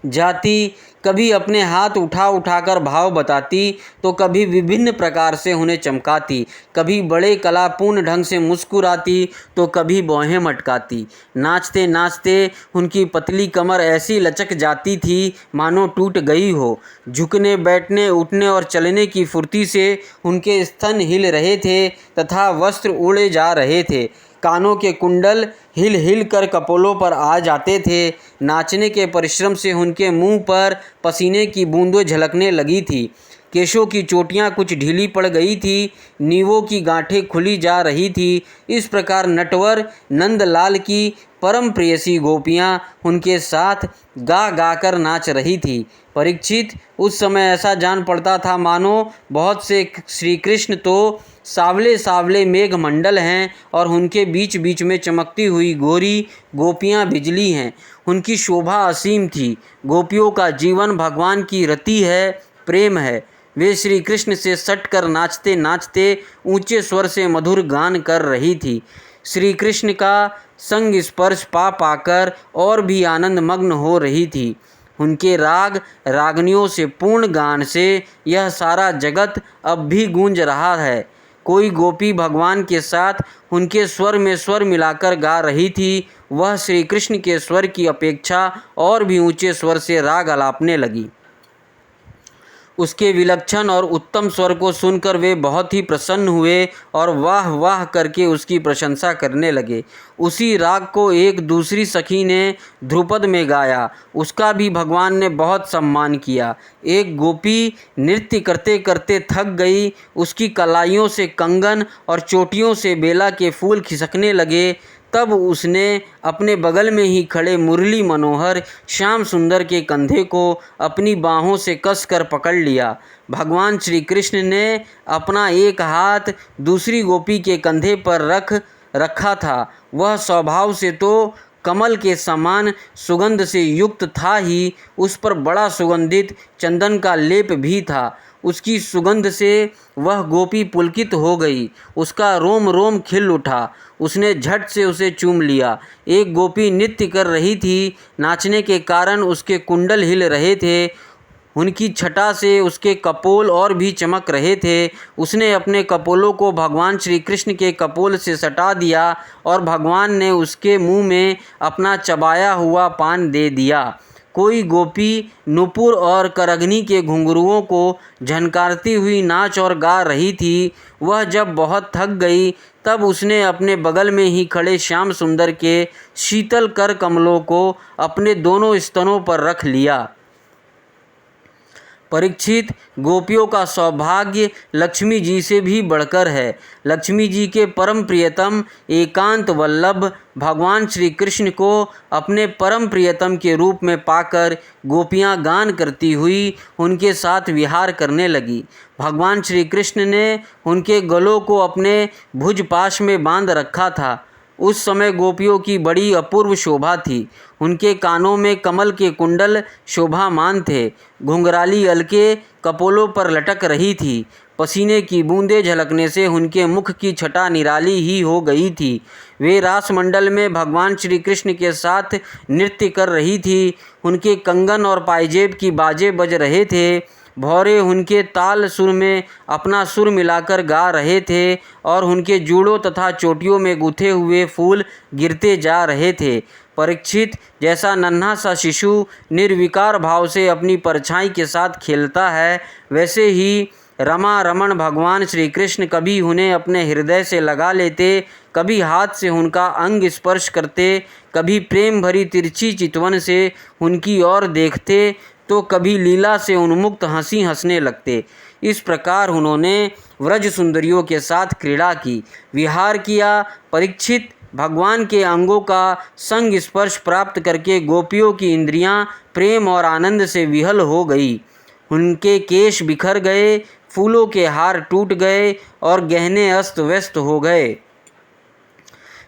जाती, कभी अपने हाथ उठा उठाकर भाव बताती तो कभी विभिन्न प्रकार से उन्हें चमकाती, कभी बड़े कलापूर्ण ढंग से मुस्कुराती तो कभी भौहें मटकाती। नाचते नाचते उनकी पतली कमर ऐसी लचक जाती थी मानो टूट गई हो। झुकने, बैठने, उठने और चलने की फुर्ती से उनके स्तन हिल रहे थे तथा वस्त्र उड़े जा रहे थे। कानों के कुंडल हिल हिल कर कपोलों पर आ जाते थे। नाचने के परिश्रम से उनके मुंह पर पसीने की बूंदें झलकने लगी थी। केशों की चोटियां कुछ ढीली पड़ गई थी, नीवों की गांठें खुली जा रही थी। इस प्रकार नटवर नंदलाल की परम प्रेयसी गोपियां उनके साथ गा गा कर नाच रही थी। परीक्षित, उस समय ऐसा जान पड़ता था मानो बहुत से श्री कृष्ण तो सावले सावले मेघमंडल हैं और उनके बीच बीच में चमकती हुई गोरी गोपियां बिजली हैं। उनकी शोभा असीम थी। गोपियों का जीवन भगवान की रति है, प्रेम है। वे श्री कृष्ण से सट कर नाचते नाचते ऊंचे स्वर से मधुर गान कर रही थी। श्री कृष्ण का संग स्पर्श पा पाकर और भी आनंद मग्न हो रही थी। उनके राग रागनियों से पूर्ण गान से यह सारा जगत अब भी गूंज रहा है। कोई गोपी भगवान के साथ उनके स्वर में स्वर मिलाकर गा रही थी। वह श्री कृष्ण के स्वर की अपेक्षा और भी ऊंचे स्वर से राग अलापने लगी। उसके विलक्षण और उत्तम स्वर को सुनकर वे बहुत ही प्रसन्न हुए और वाह वाह करके उसकी प्रशंसा करने लगे। उसी राग को एक दूसरी सखी ने ध्रुपद में गाया, उसका भी भगवान ने बहुत सम्मान किया। एक गोपी नृत्य करते करते थक गई, उसकी कलाइयों से कंगन और चोटियों से बेला के फूल खिसकने लगे। तब उसने अपने बगल में ही खड़े मुरली मनोहर श्याम सुंदर के कंधे को अपनी बाहों से कसकर पकड़ लिया। भगवान श्री कृष्ण ने अपना एक हाथ दूसरी गोपी के कंधे पर रखा था। वह स्वभाव से तो कमल के समान सुगंध से युक्त था ही, उस पर बड़ा सुगंधित चंदन का लेप भी था। उसकी सुगंध से वह गोपी पुलकित हो गई, उसका रोम रोम खिल उठा। उसने झट से उसे चूम लिया। एक गोपी नृत्य कर रही थी, नाचने के कारण उसके कुंडल हिल रहे थे, उनकी छटा से उसके कपोल और भी चमक रहे थे। उसने अपने कपोलों को भगवान श्री कृष्ण के कपोल से सटा दिया और भगवान ने उसके मुंह में अपना चबाया हुआ पान दे दिया। कोई गोपी नुपुर और करगनी के घुंघरुओं को झनकारती हुई नाच और गा रही थी। वह जब बहुत थक गई तब उसने अपने बगल में ही खड़े श्याम सुंदर के शीतल कर कमलों को अपने दोनों स्तनों पर रख लिया। परीक्षित, गोपियों का सौभाग्य लक्ष्मी जी से भी बढ़कर है। लक्ष्मी जी के परम प्रियतम एकांत वल्लभ भगवान श्री कृष्ण को अपने परम प्रियतम के रूप में पाकर गोपियां गान करती हुई उनके साथ विहार करने लगी। भगवान श्री कृष्ण ने उनके गलों को अपने भुजपाश में बांध रखा था। उस समय गोपियों की बड़ी अपूर्व शोभा थी। उनके कानों में कमल के कुंडल शोभामान थे, घुंघराली अलके कपोलों पर लटक रही थी। पसीने की बूंदें झलकने से उनके मुख की छटा निराली ही हो गई थी। वे रासमंडल में भगवान श्री कृष्ण के साथ नृत्य कर रही थी। उनके कंगन और पायजेब की बाजे बज रहे थे। भौरे उनके ताल सुर में अपना सुर मिलाकर गा रहे थे और उनके जूड़ों तथा चोटियों में गूथे हुए फूल गिरते जा रहे थे। परीक्षित, जैसा नन्हा सा शिशु निर्विकार भाव से अपनी परछाई के साथ खेलता है, वैसे ही रमा रमण भगवान श्री कृष्ण कभी उन्हें अपने हृदय से लगा लेते, कभी हाथ से उनका अंग स्पर्श करते, कभी प्रेम भरी तिरछी चितवन से उनकी ओर देखते, तो कभी लीला से उन्मुक्त हंसी हंसने लगते। इस प्रकार उन्होंने व्रज सुंदरियों के साथ क्रीड़ा की, विहार किया। परीक्षित, भगवान के अंगों का संग स्पर्श प्राप्त करके गोपियों की इंद्रियां प्रेम और आनंद से विहल हो गई। उनके केश बिखर गए, फूलों के हार टूट गए और गहने अस्त व्यस्त हो गए।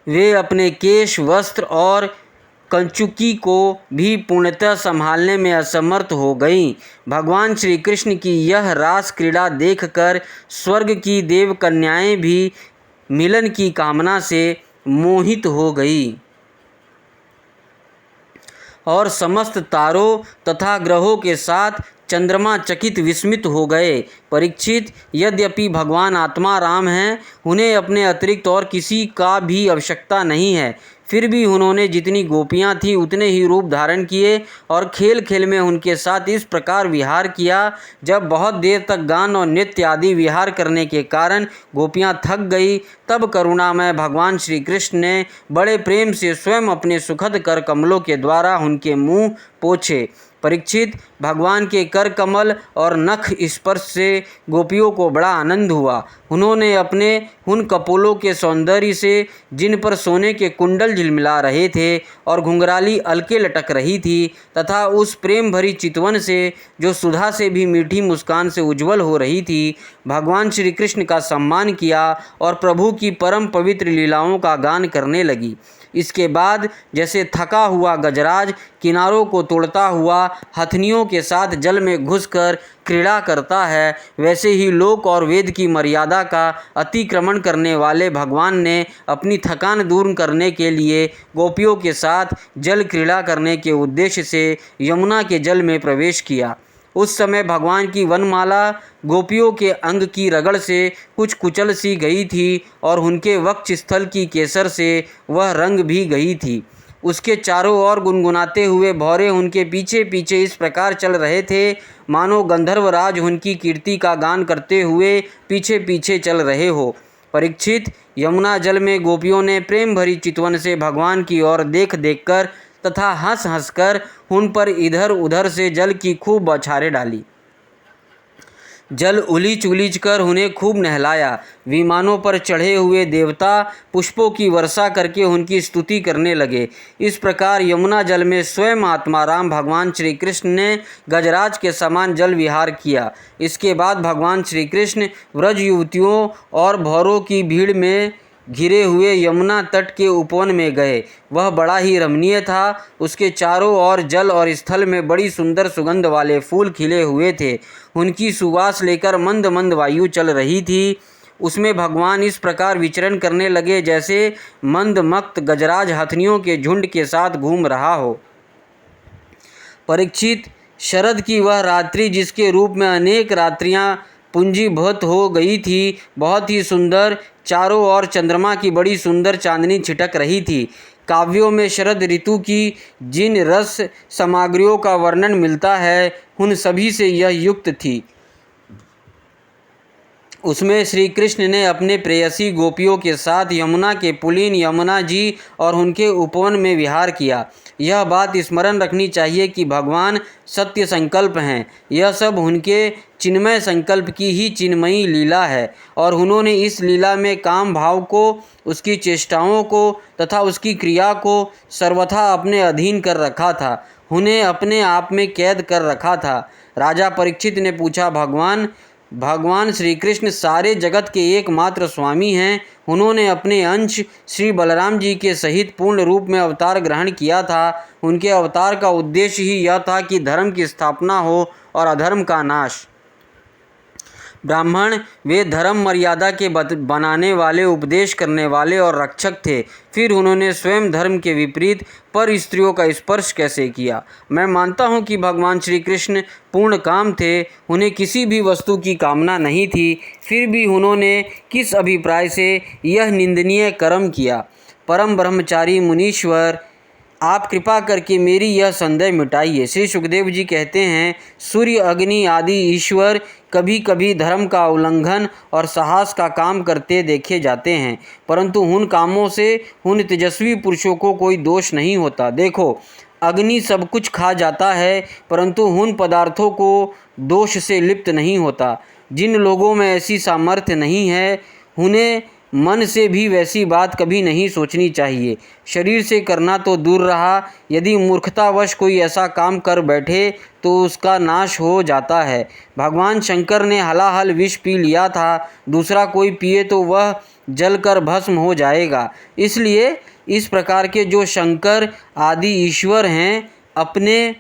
वे अपने केश, वस्त्र और कंचुकी को भी पूर्णतः संभालने में असमर्थ हो गईं। भगवान श्री कृष्ण की यह रास क्रीड़ा देखकर स्वर्ग की देव कन्याएं भी मिलन की कामना से मोहित हो गई और समस्त तारों तथा ग्रहों के साथ चंद्रमा चकित विस्मित हो गए। परीक्षित, यद्यपि भगवान आत्मा राम हैं, उन्हें अपने अतिरिक्त और किसी का भी आवश्यकता नहीं है, फिर भी उन्होंने जितनी गोपियां थीं उतने ही रूप धारण किए और खेल खेल में उनके साथ इस प्रकार विहार किया। जब बहुत देर तक गान और नृत्य आदि विहार करने के कारण गोपियां थक गई, तब करुणामय भगवान श्री कृष्ण ने बड़े प्रेम से स्वयं अपने सुखद कर कमलों के द्वारा उनके मुंह पोंछे। परीक्षित, भगवान के कर कमल और नख स्पर्श से गोपियों को बड़ा आनंद हुआ। उन्होंने अपने उन कपोलों के सौंदर्य से, जिन पर सोने के कुंडल झिलमिला रहे थे और घुंघराली अलके लटक रही थी, तथा उस प्रेम भरी चितवन से जो सुधा से भी मीठी मुस्कान से उज्जवल हो रही थी, भगवान श्री कृष्ण का सम्मान किया और प्रभु की परम पवित्र लीलाओं का गान करने लगी। इसके बाद जैसे थका हुआ गजराज किनारों को तोड़ता हुआ हथनियों के साथ जल में घुसकर क्रीड़ा करता है, वैसे ही लोक और वेद की मर्यादा का अतिक्रमण करने वाले भगवान ने अपनी थकान दूर करने के लिए गोपियों के साथ जल क्रीड़ा करने के उद्देश्य से यमुना के जल में प्रवेश किया। उस समय भगवान की वनमाला गोपियों के अंग की रगड़ से कुछ कुचल सी गई थी और उनके वक्ष स्थल की केसर से वह रंग भी गई थी। उसके चारों ओर गुनगुनाते हुए भौरे उनके पीछे पीछे इस प्रकार चल रहे थे मानो गंधर्वराज उनकी कीर्ति का गान करते हुए पीछे पीछे चल रहे हो। परीक्षित, यमुना जल में गोपियों ने प्रेम भरी चितवन से भगवान की ओर देख देख कर तथा हंस हंस कर उन पर इधर उधर से जल की खूब बौछारें डाली। जल उलीच उलीच कर उन्हें खूब नहलाया। विमानों पर चढ़े हुए देवता पुष्पों की वर्षा करके उनकी स्तुति करने लगे। इस प्रकार यमुना जल में स्वयं आत्माराम भगवान श्री कृष्ण ने गजराज के समान जल विहार किया। इसके बाद भगवान श्री कृष्ण व्रज युवतियों और भौरों की भीड़ में घिरे हुए यमुना तट के उपवन में गए। वह बड़ा ही रमणीय था। उसके चारों ओर जल और स्थल में बड़ी सुंदर सुगंध वाले फूल खिले हुए थे। उनकी सुवास लेकर मंद मंद वायु चल रही थी। उसमें भगवान इस प्रकार विचरण करने लगे जैसे मंद मक्त गजराज हथनियों के झुंड के साथ घूम रहा हो। परीक्षित, शरद की वह रात्रि जिसके रूप में अनेक रात्रियां पूंजीभूत हो गई थी, बहुत ही सुंदर, चारों ओर चंद्रमा की बड़ी सुंदर चांदनी छिटक रही थी। काव्यों में शरद ऋतु की जिन रस सामग्रियों का वर्णन मिलता है उन सभी से यह युक्त थी। उसमें श्री कृष्ण ने अपने प्रेयसी गोपियों के साथ यमुना के पुलीन यमुना जी और उनके उपवन में विहार किया। यह बात स्मरण रखनी चाहिए कि भगवान सत्य संकल्प हैं। यह सब उनके चिन्मय संकल्प की ही चिन्मयी लीला है और उन्होंने इस लीला में काम भाव को, उसकी चेष्टाओं को तथा उसकी क्रिया को सर्वथा अपने अधीन कर रखा था, उन्हें अपने आप में कैद कर रखा था। राजा परीक्षित ने पूछा, भगवान श्री कृष्ण सारे जगत के एकमात्र स्वामी हैं। उन्होंने अपने अंश श्री बलराम जी के सहित पूर्ण रूप में अवतार ग्रहण किया था। उनके अवतार का उद्देश्य ही यह था कि धर्म की स्थापना हो और अधर्म का नाश। ब्राह्मण वे धर्म मर्यादा के बनाने वाले, उपदेश करने वाले और रक्षक थे। फिर उन्होंने स्वयं धर्म के विपरीत पर स्त्रियों का स्पर्श कैसे किया? मैं मानता हूँ कि भगवान श्री कृष्ण पूर्ण काम थे, उन्हें किसी भी वस्तु की कामना नहीं थी, फिर भी उन्होंने किस अभिप्राय से यह निंदनीय कर्म किया? परम ब्रह्मचारी मुनीश्वर, आप कृपा करके मेरी यह संदेह मिटाइए। श्री सुखदेव जी कहते हैं, सूर्य, अग्नि आदि ईश्वर कभी कभी धर्म का उल्लंघन और साहस का काम करते देखे जाते हैं, परंतु उन कामों से उन तेजस्वी पुरुषों को कोई दोष नहीं होता। देखो, अग्नि सब कुछ खा जाता है, परंतु उन पदार्थों को दोष से लिप्त नहीं होता। जिन लोगों में ऐसी सामर्थ्य नहीं है, उन्हें मन से भी वैसी बात कभी नहीं सोचनी चाहिए। शरीर से करना तो दूर रहा, यदि मूर्खतावश कोई ऐसा काम कर बैठे तो उसका नाश हो जाता है। भगवान शंकर ने हलाहल विष पी लिया था, दूसरा कोई पिए तो वह जलकर भस्म हो जाएगा। इसलिए इस प्रकार के जो शंकर आदि ईश्वर हैं, अपने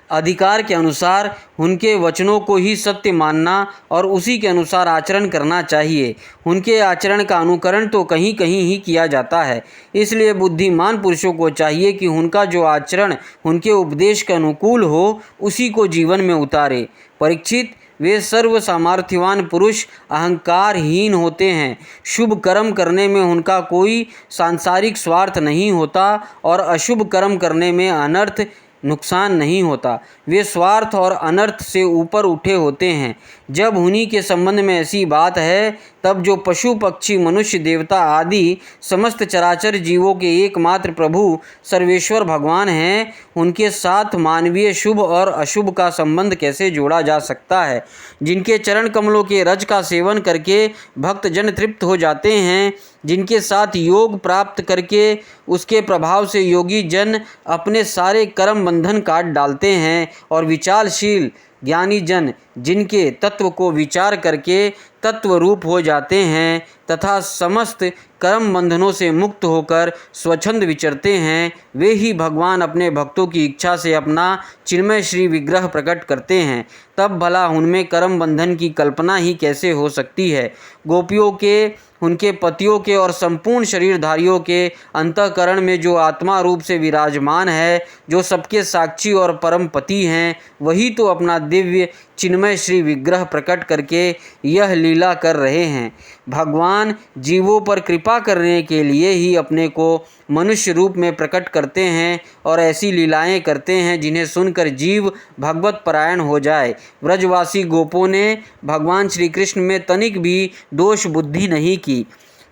अधिकार के अनुसार उनके वचनों को ही सत्य मानना और उसी के अनुसार आचरण करना चाहिए। उनके आचरण का अनुकरण तो कहीं कहीं ही किया जाता है। इसलिए बुद्धिमान पुरुषों को चाहिए कि उनका जो आचरण उनके उपदेश के अनुकूल हो, उसी को जीवन में उतारे। परीक्षित, वे सर्व सामर्थ्यवान पुरुष अहंकारहीन होते हैं। शुभ कर्म करने में उनका कोई सांसारिक स्वार्थ नहीं होता और अशुभ कर्म करने में अनर्थ नुकसान नहीं होता। वे स्वार्थ और अनर्थ से ऊपर उठे होते हैं। जब उन्हीं के संबंध में ऐसी बात है, तब जो पशु पक्षी मनुष्य देवता आदि समस्त चराचर जीवों के एकमात्र प्रभु सर्वेश्वर भगवान हैं, उनके साथ मानवीय शुभ और अशुभ का संबंध कैसे जोड़ा जा सकता है। जिनके चरण कमलों के रज का सेवन करके भक्त जन तृप्त हो जाते हैं, जिनके साथ योग प्राप्त करके उसके प्रभाव से योगी जन अपने सारे कर्म बंधन काट डालते हैं, और विचारशील ज्ञानी जन जिनके तत्व को विचार करके तत्व रूप हो जाते हैं तथा समस्त कर्म बंधनों से मुक्त होकर स्वच्छंद विचरते हैं, वे ही भगवान अपने भक्तों की इच्छा से अपना चिन्मय श्री विग्रह प्रकट करते हैं। तब भला उनमें कर्म बंधन की कल्पना ही कैसे हो सकती है। गोपियों के, उनके पतियों के और संपूर्ण शरीरधारियों के अंतःकरण में जो आत्मा रूप से विराजमान है, जो सबके साक्षी और परम पति हैं, वही तो अपना दिव्य चिन्मय श्री विग्रह प्रकट करके यह लीला कर रहे हैं। भगवान जीवों पर कृपा करने के लिए ही अपने को मनुष्य रूप में प्रकट करते हैं और ऐसी लीलाएं करते हैं जिन्हें सुनकर जीव भगवत परायण हो जाए। व्रजवासी गोपों ने भगवान श्री कृष्ण में तनिक भी दोष बुद्धि नहीं की।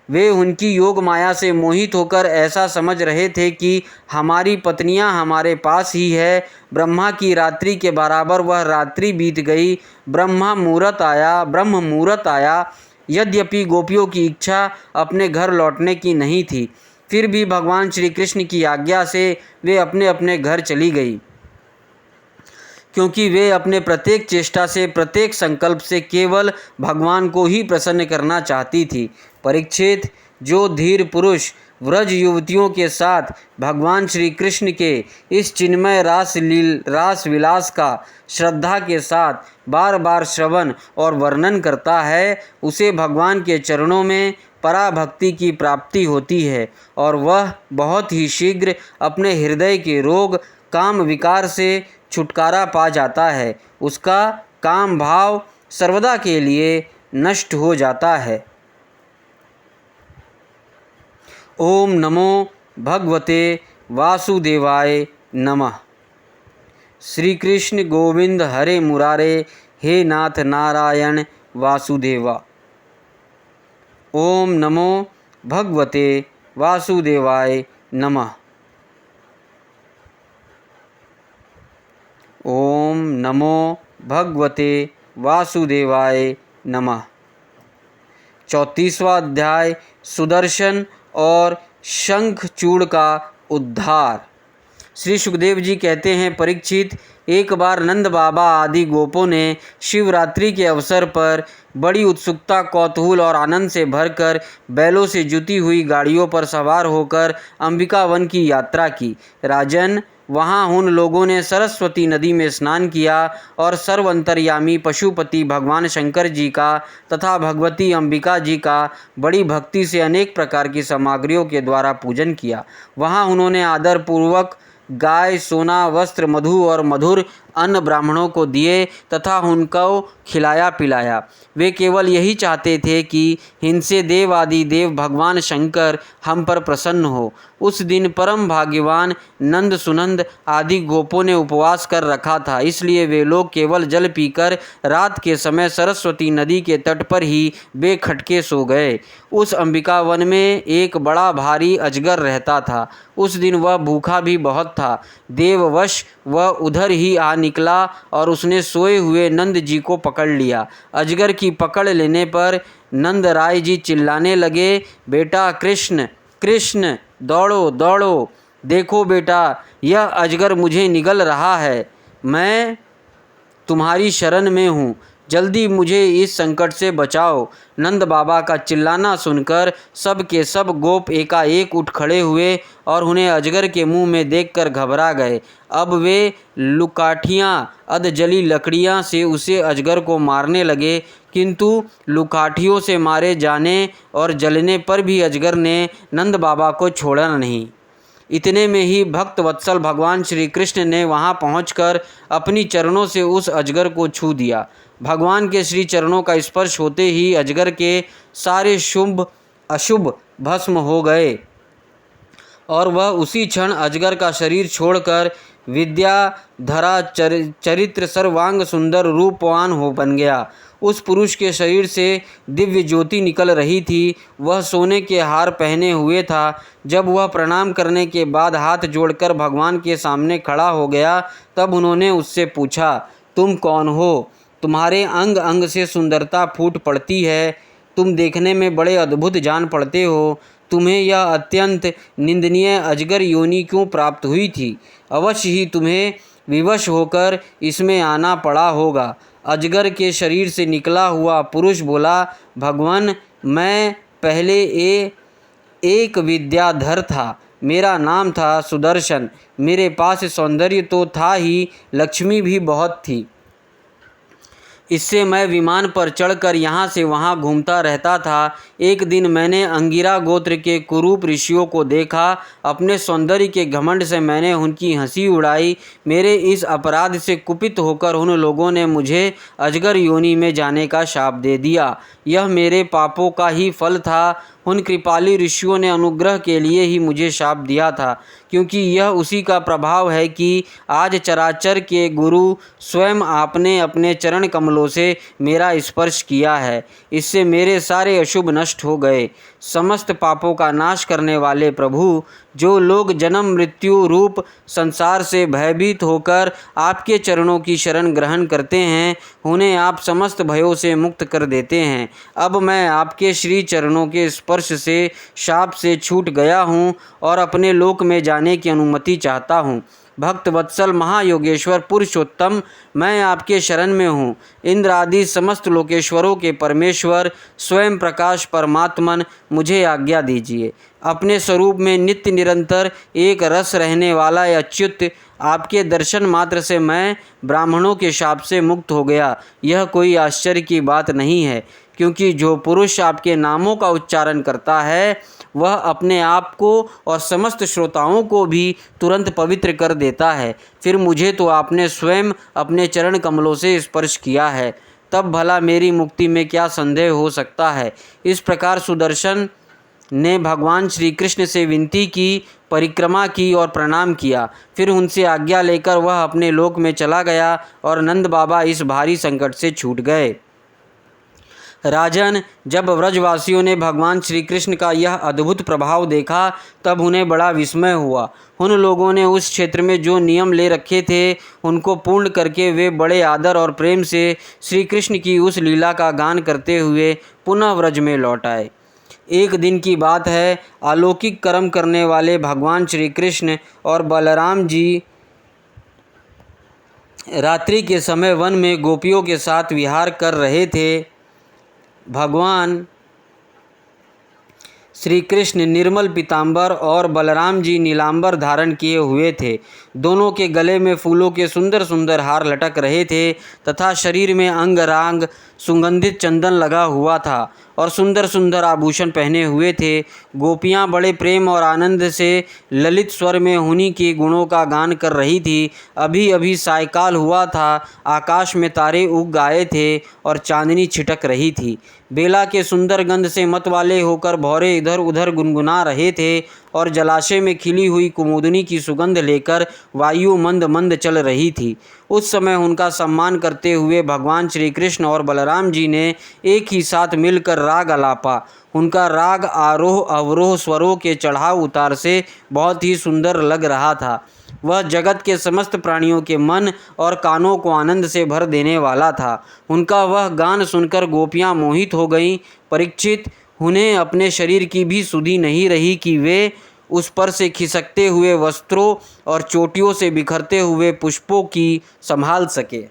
वे उनकी योग माया से मोहित होकर ऐसा समझ रहे थे कि हमारी पत्नियां हमारे पास ही है। ब्रह्मा की रात्रि के बराबर वह रात्रि बीत गई। ब्रह्म मुहूर्त आया। यद्यपि गोपियों की इच्छा अपने घर लौटने की नहीं थी, फिर भी भगवान श्री कृष्ण की आज्ञा से वे अपने अपने घर चली गई, क्योंकि वे अपने प्रत्येक चेष्टा से, प्रत्येक संकल्प से केवल भगवान को ही प्रसन्न करना चाहती थी। परीक्षित, जो धीर पुरुष व्रज युवतियों के साथ भगवान श्री कृष्ण के इस चिन्मय रास विलास का श्रद्धा के साथ बार बार श्रवण और वर्णन करता है, उसे भगवान के चरणों में पराभक्ति की प्राप्ति होती है और वह बहुत ही शीघ्र अपने हृदय के रोग काम विकार से छुटकारा पा जाता है। उसका काम भाव सर्वदा के लिए नष्ट हो जाता है। ओम नमो भगवते वासुदेवाय नमः। श्री कृष्ण गोविंद हरे मुरारे, हे नाथ नारायण वासुदेवा। ओम नमो भगवते वासुदेवाय नमः। ओम नमो भगवते वासुदेवाय नमः। 34वां अध्याय, सुदर्शन और शंखचूड़ का उद्धार। श्री सुखदेव जी कहते हैं, परीक्षित, एक बार नंद बाबा आदि गोपों ने शिवरात्रि के अवसर पर बड़ी उत्सुकता, कौतूहल और आनंद से भरकर बैलों से जुती हुई गाड़ियों पर सवार होकर अंबिका वन की यात्रा की। राजन, वहाँ उन लोगों ने सरस्वती नदी में स्नान किया और सर्वंतर्यामी पशुपति भगवान शंकर जी का तथा भगवती अंबिका जी का बड़ी भक्ति से अनेक प्रकार की सामग्रियों के द्वारा पूजन किया। वहाँ उन्होंने आदरपूर्वक गाय, सोना, वस्त्र, मधु और मधुर अन्न ब्राह्मणों को दिए तथा उनको खिलाया पिलाया। वे केवल यही चाहते थे कि इनसे देव आदि देव भगवान शंकर हम पर प्रसन्न हो। उस दिन परम भाग्यवान नंद सुनंद आदि गोपों ने उपवास कर रखा था, इसलिए वे लोग केवल जल पीकर रात के समय सरस्वती नदी के तट पर ही बेखटके सो गए। उस अंबिका वन में एक बड़ा भारी अजगर रहता था। उस दिन वह भूखा भी बहुत था। देववश वह उधर ही आ निकला और उसने सोए हुए नंद जी को पकड़ लिया। अजगर की पकड़ लेने पर नंद राय जी चिल्लाने लगे, बेटा कृष्ण कृष्ण, दौड़ो दौड़ो, देखो बेटा यह अजगर मुझे निगल रहा है, मैं तुम्हारी शरण में हूँ, जल्दी मुझे इस संकट से बचाओ। नंद बाबा का चिल्लाना सुनकर सब के सब गोप एकाएक उठ खड़े हुए और उन्हें अजगर के मुंह में देखकर घबरा गए। अब वे लुकाठियाँ अधजली लकड़ियाँ से उसे अजगर को मारने लगे, किंतु लुकाठियों से मारे जाने और जलने पर भी अजगर ने नंद बाबा को छोड़ा नहीं। इतने में ही भक्त वत्सल भगवान श्री कृष्ण ने वहां पहुंचकर अपनी चरणों से उस अजगर को छू दिया। भगवान के श्री चरणों का स्पर्श होते ही अजगर के सारे शुभ अशुभ भस्म हो गए और वह उसी क्षण अजगर का शरीर छोड़कर विद्याधरा चरित्र सर्वांग सुंदर रूपवान हो बन गया। उस पुरुष के शरीर से दिव्य ज्योति निकल रही थी। वह सोने के हार पहने हुए था। जब वह प्रणाम करने के बाद हाथ जोड़कर भगवान के सामने खड़ा हो गया, तब उन्होंने उससे पूछा, तुम कौन हो? तुम्हारे अंग अंग से सुंदरता फूट पड़ती है, तुम देखने में बड़े अद्भुत जान पड़ते हो। तुम्हें यह अत्यंत निंदनीय अजगर योनि क्यों प्राप्त हुई थी? अवश्य ही तुम्हें विवश होकर इसमें आना पड़ा होगा। अजगर के शरीर से निकला हुआ पुरुष बोला, भगवान मैं पहले एक विद्याधर था, मेरा नाम था सुदर्शन। मेरे पास सौंदर्य तो था ही, लक्ष्मी भी बहुत थी। इससे मैं विमान पर चढ़कर यहाँ से वहाँ घूमता रहता था। एक दिन मैंने अंगिरा गोत्र के कुरूप ऋषियों को देखा। अपने सौंदर्य के घमंड से मैंने उनकी हंसी उड़ाई। मेरे इस अपराध से कुपित होकर उन लोगों ने मुझे अजगर योनि में जाने का शाप दे दिया। यह मेरे पापों का ही फल था। उन कृपालु ऋषियों ने अनुग्रह के लिए ही मुझे शाप दिया था, क्योंकि यह उसी का प्रभाव है कि आज चराचर के गुरु स्वयं आपने अपने चरण कमलों से मेरा स्पर्श किया है। इससे मेरे सारे अशुभ नष्ट हो गए। समस्त पापों का नाश करने वाले प्रभु, जो लोग जन्म मृत्यु रूप संसार से भयभीत होकर आपके चरणों की शरण ग्रहण करते हैं, उन्हें आप समस्त भयों से मुक्त कर देते हैं। अब मैं आपके श्री चरणों के स्पर्श से शाप से छूट गया हूँ और अपने लोक में जाने की अनुमति चाहता हूँ। भक्त वत्सल महायोगेश्वर पुरुषोत्तम, मैं आपके शरण में हूँ। इंद्र आदि समस्त लोकेश्वरों के परमेश्वर स्वयं प्रकाश परमात्मन, मुझे आज्ञा दीजिए। अपने स्वरूप में नित्य निरंतर एक रस रहने वाला अच्युत, आपके दर्शन मात्र से मैं ब्राह्मणों के शाप से मुक्त हो गया। यह कोई आश्चर्य की बात नहीं है, क्योंकि जो पुरुष आपके नामों का उच्चारण करता है वह अपने आप को और समस्त श्रोताओं को भी तुरंत पवित्र कर देता है। फिर मुझे तो आपने स्वयं अपने चरण कमलों से स्पर्श किया है, तब भला मेरी मुक्ति में क्या संदेह हो सकता है। इस प्रकार सुदर्शन ने भगवान श्री कृष्ण से विनती की, परिक्रमा की और प्रणाम किया। फिर उनसे आज्ञा लेकर वह अपने लोक में चला गया और नंद बाबा इस भारी संकट से छूट गए। राजन, जब व्रजवासियों ने भगवान श्री कृष्ण का यह अद्भुत प्रभाव देखा, तब उन्हें बड़ा विस्मय हुआ। उन लोगों ने उस क्षेत्र में जो नियम ले रखे थे उनको पूर्ण करके वे बड़े आदर और प्रेम से श्री कृष्ण की उस लीला का गान करते हुए पुनः व्रज में लौट आए। एक दिन की बात है, अलौकिक कर्म करने वाले भगवान श्री कृष्ण और बलराम जी रात्रि के समय वन में गोपियों के साथ विहार कर रहे थे। भगवान श्री कृष्ण निर्मल पीताम्बर और बलराम जी नीलांबर धारण किए हुए थे। दोनों के गले में फूलों के सुंदर सुंदर हार लटक रहे थे तथा शरीर में अंग रांग सुगंधित चंदन लगा हुआ था और सुंदर सुंदर आभूषण पहने हुए थे। गोपियाँ बड़े प्रेम और आनंद से ललित स्वर में उन्हीं के गुणों का गान कर रही थी। अभी अभी सायकाल हुआ था, आकाश में तारे उग आए थे और चांदनी छिटक रही थी। बेला के सुंदर गंध से मत वाले होकर भौरे इधर उधर गुनगुना रहे थे और जलाशय में खिली हुई कुमुदनी की सुगंध लेकर वायु मंद मंद चल रही थी। उस समय उनका सम्मान करते हुए भगवान श्री कृष्ण और बलराम जी ने एक ही साथ मिलकर राग आलापा। उनका राग आरोह अवरोह स्वरों के चढ़ाव उतार से बहुत ही सुंदर लग रहा था। वह जगत के समस्त प्राणियों के मन और कानों को आनंद से भर देने वाला था। उनका वह गान सुनकर गोपियाँ मोहित हो गईं। परीक्षित, उन्हें अपने शरीर की भी सुधि नहीं रही कि वे उस पर से खिसकते हुए वस्त्रों और चोटियों से बिखरते हुए पुष्पों की संभाल सके।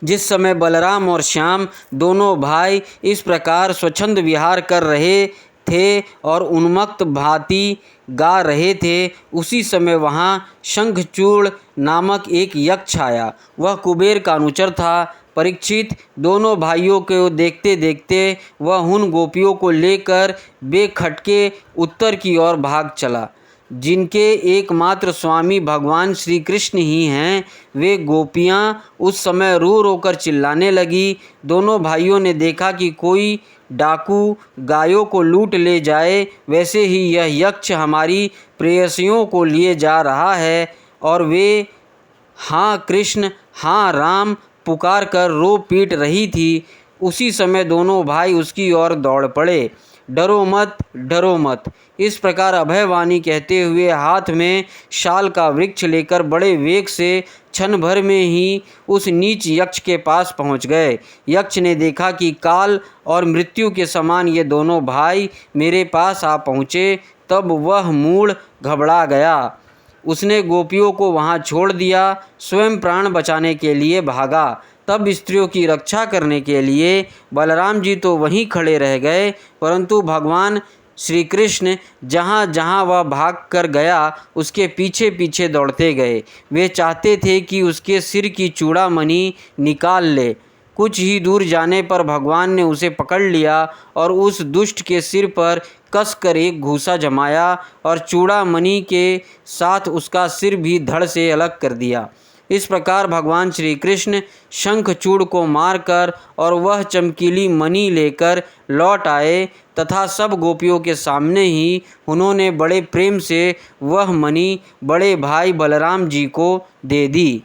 जिस समय बलराम और श्याम दोनों भाई इस प्रकार स्वच्छंद विहार कर रहे थे और उन्मत्त भांति गा रहे थे, उसी समय वहाँ शंखचूड़ नामक एक यक्ष आया। वह कुबेर का अनुचर था। परीक्षित, दोनों भाइयों को देखते देखते वह उन गोपियों को लेकर बेखटके उत्तर की ओर भाग चला, जिनके एकमात्र स्वामी भगवान श्री कृष्ण ही हैं। वे गोपियाँ उस समय रो रो कर चिल्लाने लगी। दोनों भाइयों ने देखा कि कोई डाकू गायों को लूट ले जाए, वैसे ही यह यक्ष हमारी प्रेयसियों को लिए जा रहा है। और वे हाँ कृष्ण, हाँ राम पुकार कर रो पीट रही थी। उसी समय दोनों भाई उसकी ओर दौड़ पड़े। डरो मत, डरो मत, इस प्रकार अभयवाणी कहते हुए हाथ में शाल का वृक्ष लेकर बड़े वेग से क्षण भर में ही उस नीच यक्ष के पास पहुंच गए। यक्ष ने देखा कि काल और मृत्यु के समान ये दोनों भाई मेरे पास आ पहुँचे, तब वह मूढ़ घबरा गया। उसने गोपियों को वहाँ छोड़ दिया, स्वयं प्राण बचाने के लिए भागा। तब स्त्रियों की रक्षा करने के लिए बलराम जी तो वहीं खड़े रह गए, परंतु भगवान श्री कृष्ण जहाँ जहाँ वह भाग कर गया उसके पीछे पीछे दौड़ते गए। वे चाहते थे कि उसके सिर की चूड़ामणि निकाल ले। कुछ ही दूर जाने पर भगवान ने उसे पकड़ लिया और उस दुष्ट के सिर पर कसकर एक घूंसा जमाया और चूड़ामणि के साथ उसका सिर भी धड़ से अलग कर दिया। इस प्रकार भगवान श्री कृष्ण शंखचूड़ को मारकर और वह चमकीली मणि लेकर लौट आए तथा सब गोपियों के सामने ही उन्होंने बड़े प्रेम से वह मणि बड़े भाई बलराम जी को दे दी।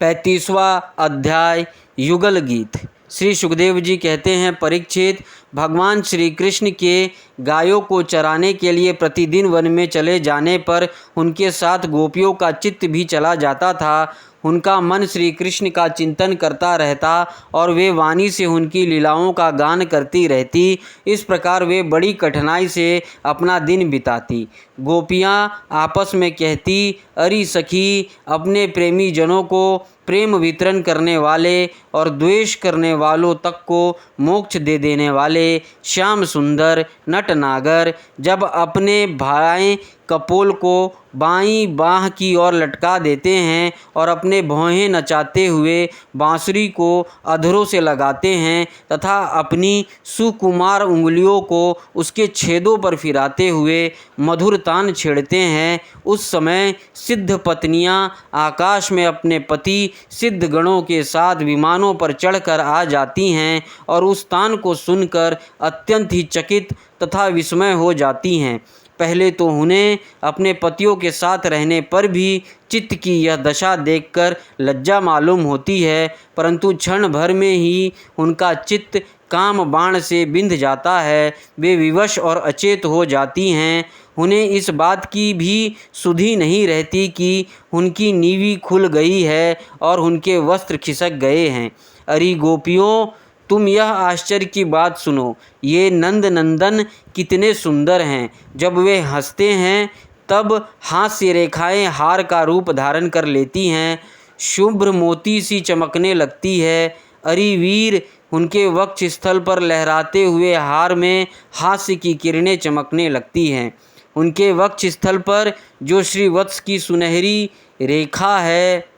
35वां अध्याय युगल गीत। श्री सुखदेव जी कहते हैं, परीक्षित, भगवान श्री कृष्ण के गायों को चराने के लिए प्रतिदिन वन में चले जाने पर उनके साथ गोपियों का चित्त भी चला जाता था। उनका मन श्री कृष्ण का चिंतन करता रहता और वे वाणी से उनकी लीलाओं का गान करती रहती। इस प्रकार वे बड़ी कठिनाई से अपना दिन बिताती। गोपियाँ आपस में कहती, अरे सखी, अपने प्रेमी जनों को प्रेम वितरण करने वाले और द्वेष करने वालों तक को मोक्ष दे देने वाले श्याम सुंदर नटनागर जब अपने भाई कपोल को बाईं बाह की ओर लटका देते हैं और अपने भौहें नचाते हुए बांसुरी को अधरों से लगाते हैं तथा अपनी सुकुमार उंगलियों को उसके छेदों पर फिराते हुए मधुर तान छेड़ते हैं, उस समय सिद्ध पत्नियां आकाश में अपने पति सिद्ध गणों के साथ विमानों पर चढ़कर आ जाती हैं और उस तान को सुनकर अत्यंत ही चकित तथा विस्मय हो जाती हैं। पहले तो उन्हें अपने पतियों के साथ रहने पर भी चित्त की यह दशा देखकर लज्जा मालूम होती है, परंतु क्षण भर में ही उनका चित्त काम बाण से बिंध जाता है। वे विवश और अचेत हो जाती हैं। उन्हें इस बात की भी सुधि नहीं रहती कि उनकी नीवी खुल गई है और उनके वस्त्र खिसक गए हैं। अरे गोपियों, तुम यह आश्चर्य की बात सुनो। ये नंद नंदन कितने सुंदर हैं। जब वे हंसते हैं तब हास्य रेखाएं हार का रूप धारण कर लेती हैं, शुभ्र मोती सी चमकने लगती है। अरे वीर, उनके वक्ष स्थल पर लहराते हुए हार में हास्य की किरणें चमकने लगती हैं। उनके वक्ष स्थल पर जो श्रीवत्स की सुनहरी रेखा है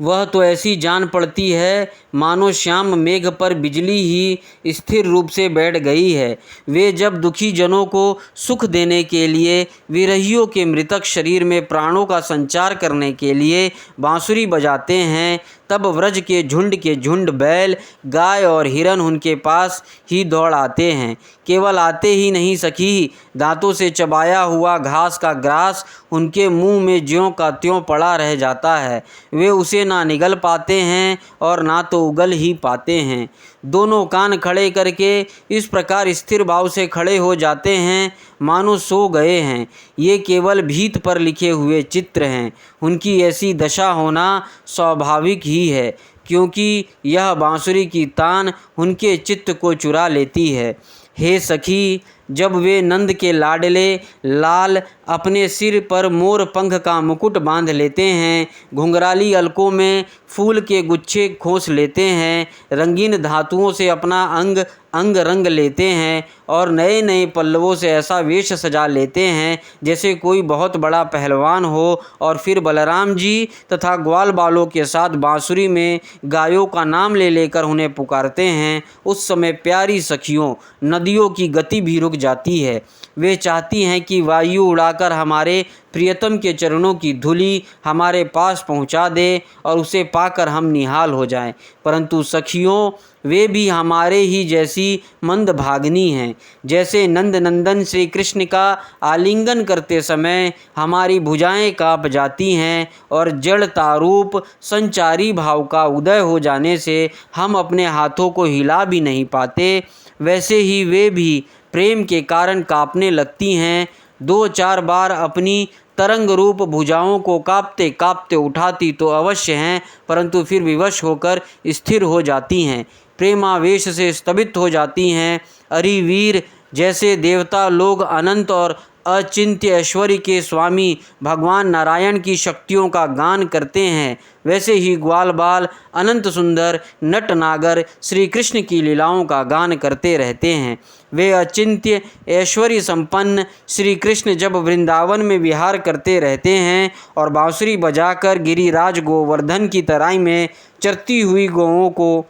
वह तो ऐसी जान पड़ती है मानो श्याम मेघ पर बिजली ही स्थिर रूप से बैठ गई है। वे जब दुखी जनों को सुख देने के लिए विरहियों के मृतक शरीर में प्राणों का संचार करने के लिए बांसुरी बजाते हैं तब व्रज के झुंड बैल, गाय और हिरन उनके पास ही दौड़ आते हैं। केवल आते ही नहीं सखी, दांतों से चबाया हुआ घास का ग्रास उनके मुंह में ज्यों का त्यों पड़ा रह जाता है। वे उसे ना निगल पाते हैं और ना तो उगल ही पाते हैं। दोनों कान खड़े करके इस प्रकार स्थिर भाव से खड़े हो जाते हैं मानो सो गए हैं। ये केवल भीत पर लिखे हुए चित्र हैं। उनकी ऐसी दशा होना स्वाभाविक ही है, क्योंकि यह बांसुरी की तान उनके चित्त को चुरा लेती है। हे सखी, जब वे नंद के लाडले लाल अपने सिर पर मोर पंख का मुकुट बांध लेते हैं, घुंघराली अलकों में फूल के गुच्छे खोस लेते हैं, रंगीन धातुओं से अपना अंग अंग रंग लेते हैं और नए नए पल्लवों से ऐसा वेश सजा लेते हैं जैसे कोई बहुत बड़ा पहलवान हो, और फिर बलराम जी तथा ग्वाल बालों के साथ बांसुरी में गायों का नाम ले लेकर उन्हें पुकारते हैं, उस समय प्यारी सखियों, नदियों की गति भी रुक जाती है। वे चाहती हैं कि वायु उड़ाकर हमारे प्रियतम के चरणों की धूलि हमारे पास पहुंचा दे और उसे पाकर हम निहाल हो जाएं, परंतु सखियों, वे भी हमारे ही जैसी मंद भागनी हैं। जैसे नंद नंदन श्री कृष्ण का आलिंगन करते समय हमारी भुजाएं कांप जाती हैं और जड़ तारूप संचारी भाव का उदय हो जाने से हम अपने हाथों को हिला भी नहीं पाते, वैसे ही वे भी प्रेम के कारण कांपने लगती हैं। 2-4 बार अपनी तरंग रूप भुजाओं को कांपते कांपते उठाती तो अवश्य हैं, परंतु फिर विवश होकर स्थिर हो जाती हैं, प्रेमावेश से स्तब्ध हो जाती हैं। अरि वीर, जैसे देवता लोग अनंत और अचिंत्य ऐश्वर्य के स्वामी भगवान नारायण की शक्तियों का गान करते हैं, वैसे ही ग्वाल बाल अनंत सुंदर नट नागर श्री कृष्ण की लीलाओं का गान करते रहते हैं। वे अचिंत्य ऐश्वर्य संपन्न श्री कृष्ण जब वृंदावन में विहार करते रहते हैं और बांसुरी बजाकर गिरिराज गोवर्धन की तराई में चरती हुई गौओं को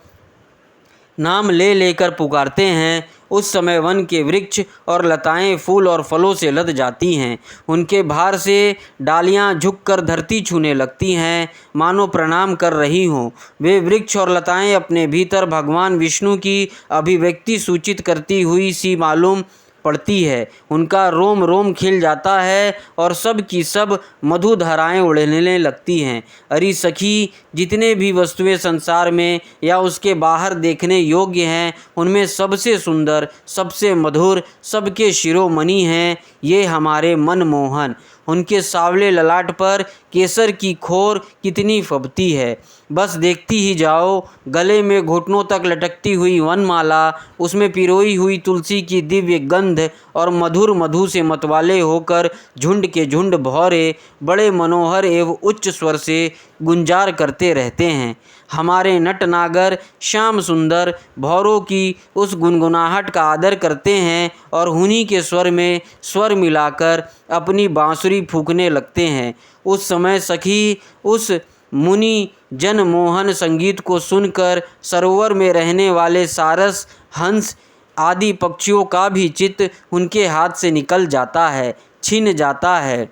नाम ले लेकर पुकारते हैं, उस समय वन के वृक्ष और लताएं फूल और फलों से लद जाती हैं। उनके भार से डालियां झुककर धरती छूने लगती हैं, मानो प्रणाम कर रही हों। वे वृक्ष और लताएं अपने भीतर भगवान विष्णु की अभिव्यक्ति सूचित करती हुई सी मालूम पड़ती है। उनका रोम रोम खिल जाता है और सब की सब मधुधाराएं उड़ने लगती हैं। अरे सखी, जितने भी वस्तुएं संसार में या उसके बाहर देखने योग्य हैं, उनमें सबसे सुंदर, सबसे मधुर, सबके शिरोमणि हैं ये हमारे मनमोहन। उनके सांवले ललाट पर केसर की खोर कितनी फबती है, बस देखती ही जाओ। गले में घुटनों तक लटकती हुई वनमाला, उसमें पिरोई हुई तुलसी की दिव्य गंध और मधुर मधु से मतवाले होकर झुंड के झुंड भौरे बड़े मनोहर एवं उच्च स्वर से गुंजार करते रहते हैं। हमारे नटनागर श्याम सुंदर भौरों की उस गुनगुनाहट का आदर करते हैं और उन्हीं के स्वर में स्वर मिलाकर अपनी बांसुरी फूंकने लगते हैं। उस समय सखी, उस मुनि जनमोहन संगीत को सुनकर सरोवर में रहने वाले सारस, हंस आदि पक्षियों का भी चित्त उनके हाथ से निकल जाता है, छिन जाता है।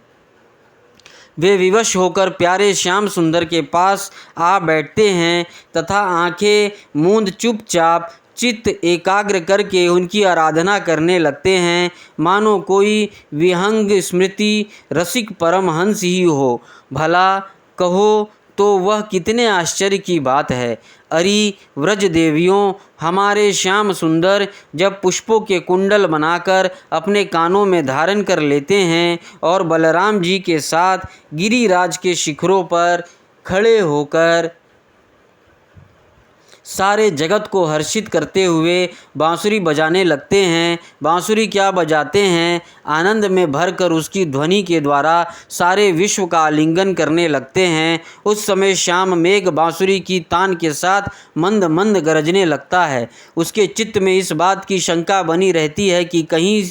वे विवश होकर प्यारे श्याम सुंदर के पास आ बैठते हैं तथा आंखें मूंद चुपचाप चित्त एकाग्र करके उनकी आराधना करने लगते हैं, मानो कोई विहंग स्मृति रसिक परमहंस ही हो। भला कहो तो वह कितने आश्चर्य की बात है। अरि व्रज देवियों, हमारे श्याम सुंदर जब पुष्पों के कुंडल बनाकर अपने कानों में धारण कर लेते हैं और बलराम जी के साथ गिरिराज के शिखरों पर खड़े होकर सारे जगत को हर्षित करते हुए बांसुरी बजाने लगते हैं। बांसुरी क्या बजाते हैं, आनंद में भरकर उसकी ध्वनि के द्वारा सारे विश्व का आलिंगन करने लगते हैं। उस समय श्याम मेघ बांसुरी की तान के साथ मंद मंद गरजने लगता है। उसके चित्त में इस बात की शंका बनी रहती है कि कहीं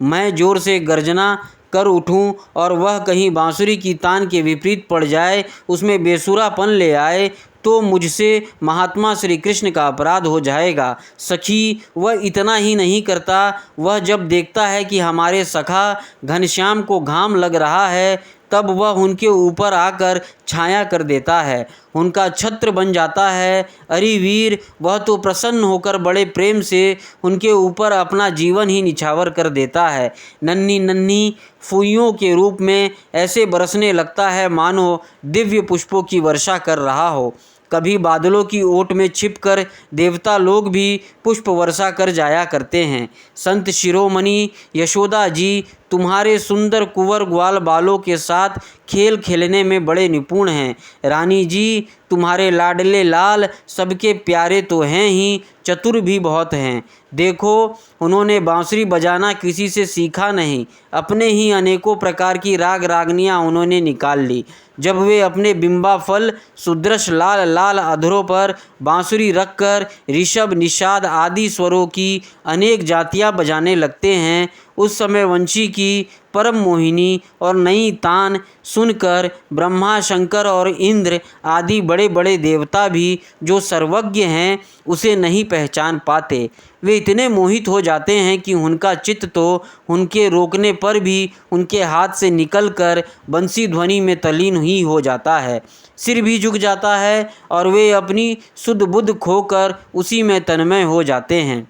मैं जोर से गर्जना कर उठूं और वह कहीं बांसुरी की तान के विपरीत पड़ जाए, उसमें बेसुरापन ले आए, तो मुझसे महात्मा श्री कृष्ण का अपराध हो जाएगा। सखी, वह इतना ही नहीं करता, वह जब देखता है कि हमारे सखा घनश्याम को घाम लग रहा है तब वह उनके ऊपर आकर छाया कर देता है, उनका छत्र बन जाता है। अरे वीर, वह तो प्रसन्न होकर बड़े प्रेम से उनके ऊपर अपना जीवन ही निछावर कर देता है। नन्ही नन्ही फुइयों के रूप में ऐसे बरसने लगता है मानो दिव्य पुष्पों की वर्षा कर रहा हो। कभी बादलों की ओट में छिपकर देवता लोग भी पुष्प वर्षा कर जाया करते हैं। संत शिरोमणि यशोदा जी तुम्हारे सुंदर कुंवर ग्वाल बालों के साथ खेल खेलने में बड़े निपुण हैं। रानी जी, तुम्हारे लाडले लाल सबके प्यारे तो हैं ही, चतुर भी बहुत हैं। देखो, उन्होंने बांसुरी बजाना किसी से सीखा नहीं, अपने ही अनेकों प्रकार की राग रागनियाँ उन्होंने निकाल ली। जब वे अपने बिंबा फल सुदृश लाल लाल अधरों पर बांसुरी रखकर ऋषभ, निषाद आदि स्वरों की अनेक जातियाँ बजाने लगते हैं, उस समय वंशी की परम मोहिनी और नई तान सुनकर ब्रह्मा, शंकर और इंद्र आदि बड़े बड़े देवता भी जो सर्वज्ञ हैं उसे नहीं पहचान पाते। वे इतने मोहित हो जाते हैं कि उनका चित्त तो उनके रोकने पर भी उनके हाथ से निकलकर बंसी ध्वनि में तल्लीन ही हो जाता है। सिर भी झुक जाता है और वे अपनी सुध बुध खोकर उसी में तन्मय हो जाते हैं।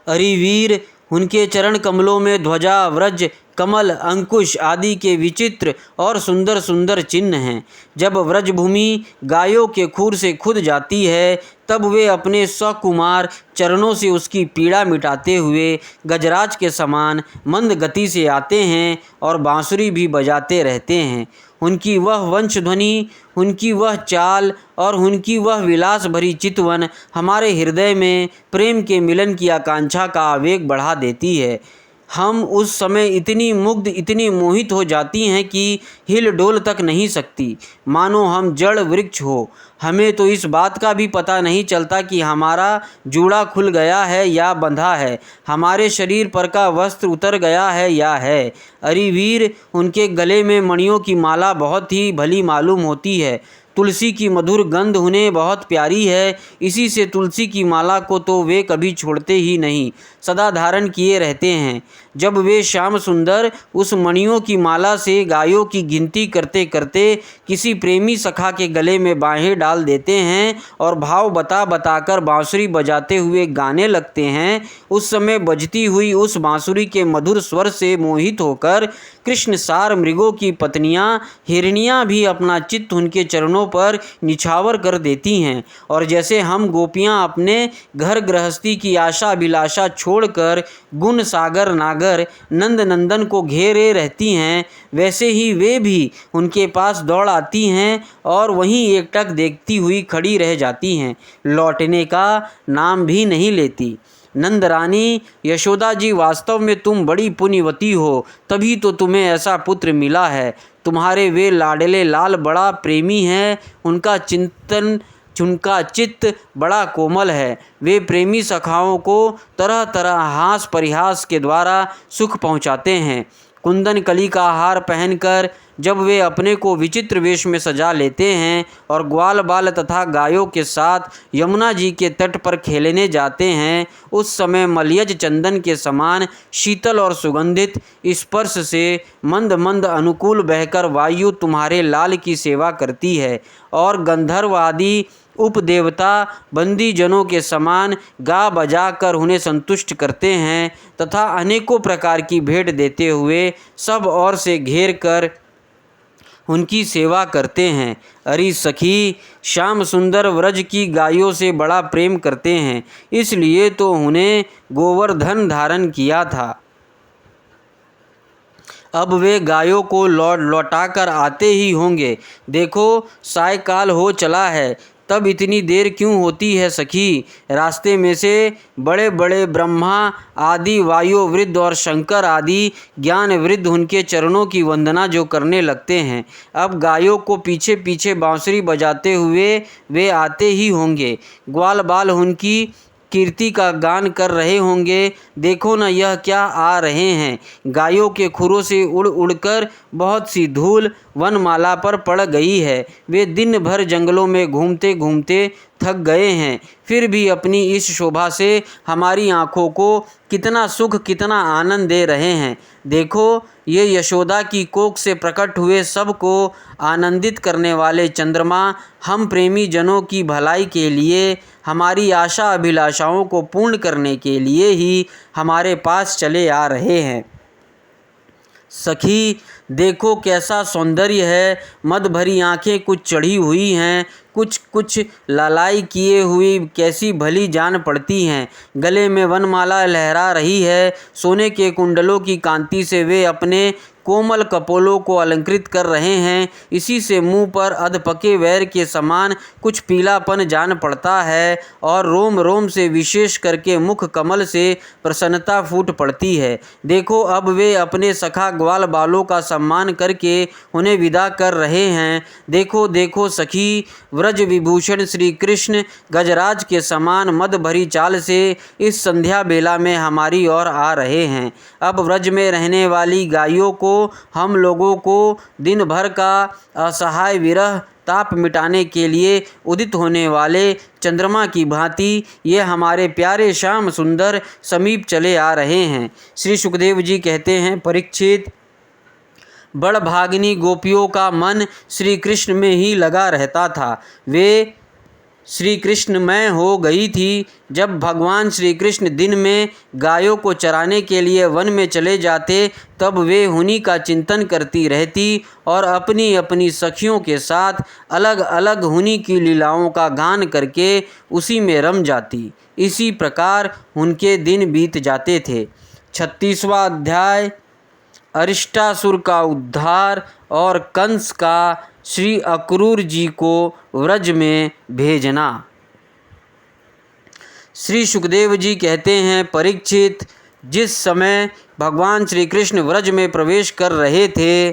अरे वीर, उनके चरण कमलों में ध्वजा, व्रज, कमल, अंकुश आदि के विचित्र और सुंदर सुंदर चिन्ह हैं। जब व्रजभूमि गायों के खूर से खुद जाती है, तब वे अपने सकुमार चरणों से उसकी पीड़ा मिटाते हुए गजराज के समान मंद गति से आते हैं और बांसुरी भी बजाते रहते हैं। उनकी वह वंशध्वनि, उनकी वह चाल और उनकी वह विलास भरी चितवन हमारे हृदय में प्रेम के मिलन की आकांक्षा का आवेग बढ़ा देती है। हम उस समय इतनी मुग्ध, इतनी मोहित हो जाती हैं कि हिल डोल तक नहीं सकती, मानो हम जड़ वृक्ष हो। हमें तो इस बात का भी पता नहीं चलता कि हमारा जूड़ा खुल गया है या बंधा है, हमारे शरीर पर का वस्त्र उतर गया है या है। अरे वीर, उनके गले में मणियों की माला बहुत ही भली मालूम होती है। तुलसी की मधुर गंध उन्हें बहुत प्यारी है, इसी से तुलसी की माला को तो वे कभी छोड़ते ही नहीं, सदा धारण किए रहते हैं। जब वे श्याम सुंदर उस मणियों की माला से गायों की गिनती करते करते किसी प्रेमी सखा के गले में बाहें डाल देते हैं और भाव बता बताकर बांसुरी बजाते हुए गाने लगते हैं, उस समय बजती हुई उस बांसुरी के मधुर स्वर से मोहित होकर कृष्ण सार मृगों की पत्नियां हिरनियां भी अपना चित्त उनके चरणों पर निछावर कर देती हैं। और जैसे हम गोपियां अपने घर गृहस्थी की आशा अभिलाषा छोड़कर गुण सागर नागर नंद नंदन को घेरे रहती हैं, वैसे ही वे भी उनके पास दौड़ आती हैं और वहीं एकटक देखती हुई खड़ी रह जाती हैं, लौटने का नाम भी नहीं लेती। नंद रानी, यशोदा जी, वास्तव में तुम बड़ी पुण्यवती हो, तभी तो तुम्हें ऐसा पुत्र मिला है। तुम्हारे वे लाडले लाल बड़ा प्रेमी हैं, उनका चित्त बड़ा कोमल है। वे प्रेमी सखाओं को तरह तरह हास परिहास के द्वारा सुख पहुँचाते हैं। कुंदन कली का हार पहनकर जब वे अपने को विचित्र वेश में सजा लेते हैं और ग्वाल बाल तथा गायों के साथ यमुना जी के तट पर खेलने जाते हैं, उस समय मलयज चंदन के समान शीतल और सुगंधित स्पर्श से मंद मंद अनुकूल बहकर वायु तुम्हारे लाल की सेवा करती है और गंधर्व आदि उपदेवता बंदी जनों के समान गा बजा कर उन्हें संतुष्ट करते हैं तथा अनेकों प्रकार की भेंट देते हुए सब ओर से घेर कर उनकी सेवा करते हैं। अरे सखी, श्याम सुंदर व्रज की गायों से बड़ा प्रेम करते हैं, इसलिए तो उन्हें गोवर्धन धारण किया था। अब वे गायों को लौटा कर आते ही होंगे। देखो, सायकाल हो चला है, तब इतनी देर क्यों होती है सखी? रास्ते में से बड़े बड़े ब्रह्मा आदि वायु वृद्ध और शंकर आदि ज्ञान वृद्ध उनके चरणों की वंदना जो करने लगते हैं। अब गायों को पीछे पीछे बांसुरी बजाते हुए वे आते ही होंगे। ग्वाल बाल उनकी कीर्ति का गान कर रहे होंगे। देखो न, यह क्या आ रहे हैं। गायों के खुरों से उड़ उड़कर बहुत सी धूल वनमाला पर पड़ गई है। वे दिन भर जंगलों में घूमते घूमते थक गए हैं, फिर भी अपनी इस शोभा से हमारी आँखों को कितना सुख, कितना आनंद दे रहे हैं। देखो, ये यशोदा की कोख से प्रकट हुए सबको आनंदित करने वाले चंद्रमा हम प्रेमी जनों की भलाई के लिए, हमारी आशा अभिलाषाओं को पूर्ण करने के लिए ही हमारे पास चले आ रहे हैं। सखी देखो कैसा सौंदर्य है, मद भरी आँखें कुछ चढ़ी हुई हैं, कुछ कुछ लालाई किए हुई कैसी भली जान पड़ती हैं। गले में वनमाला लहरा रही है, सोने के कुंडलों की कांति से वे अपने कोमल कपोलों को अलंकृत कर रहे हैं। इसी से मुंह पर अधपके वैर के समान कुछ पीलापन जान पड़ता है और रोम रोम से विशेष करके मुख कमल से प्रसन्नता फूट पड़ती है। देखो अब वे अपने सखा ग्वाल बालों का सम्मान करके उन्हें विदा कर रहे हैं। देखो देखो सखी, व्रज विभूषण श्री कृष्ण गजराज के समान मद भरी चाल से इस संध्या बेला में हमारी ओर आ रहे हैं। अब व्रज में रहने वाली गायों को, हम लोगों को दिन भर का असहाय विरह ताप मिटाने के लिए उदित होने वाले चंद्रमा की भांति ये हमारे प्यारे श्याम सुंदर समीप चले आ रहे हैं। श्री सुखदेव जी कहते हैं, परीक्षित, बड़भागिनी गोपियों का मन श्री कृष्ण में ही लगा रहता था। वे श्री कृष्णमय हो गई थी। जब भगवान श्री कृष्ण दिन में गायों को चराने के लिए वन में चले जाते तब वे उन्हीं का चिंतन करती रहती और अपनी अपनी सखियों के साथ अलग अलग उन्हीं की लीलाओं का गान करके उसी में रम जाती। इसी प्रकार उनके दिन बीत जाते थे। 36वां अध्याय, अरिष्टासुर का उद्धार और कंस का श्री अक्रूर जी को व्रज में भेजना। श्री सुखदेव जी कहते हैं, परीक्षित, जिस समय भगवान श्री कृष्ण व्रज में प्रवेश कर रहे थे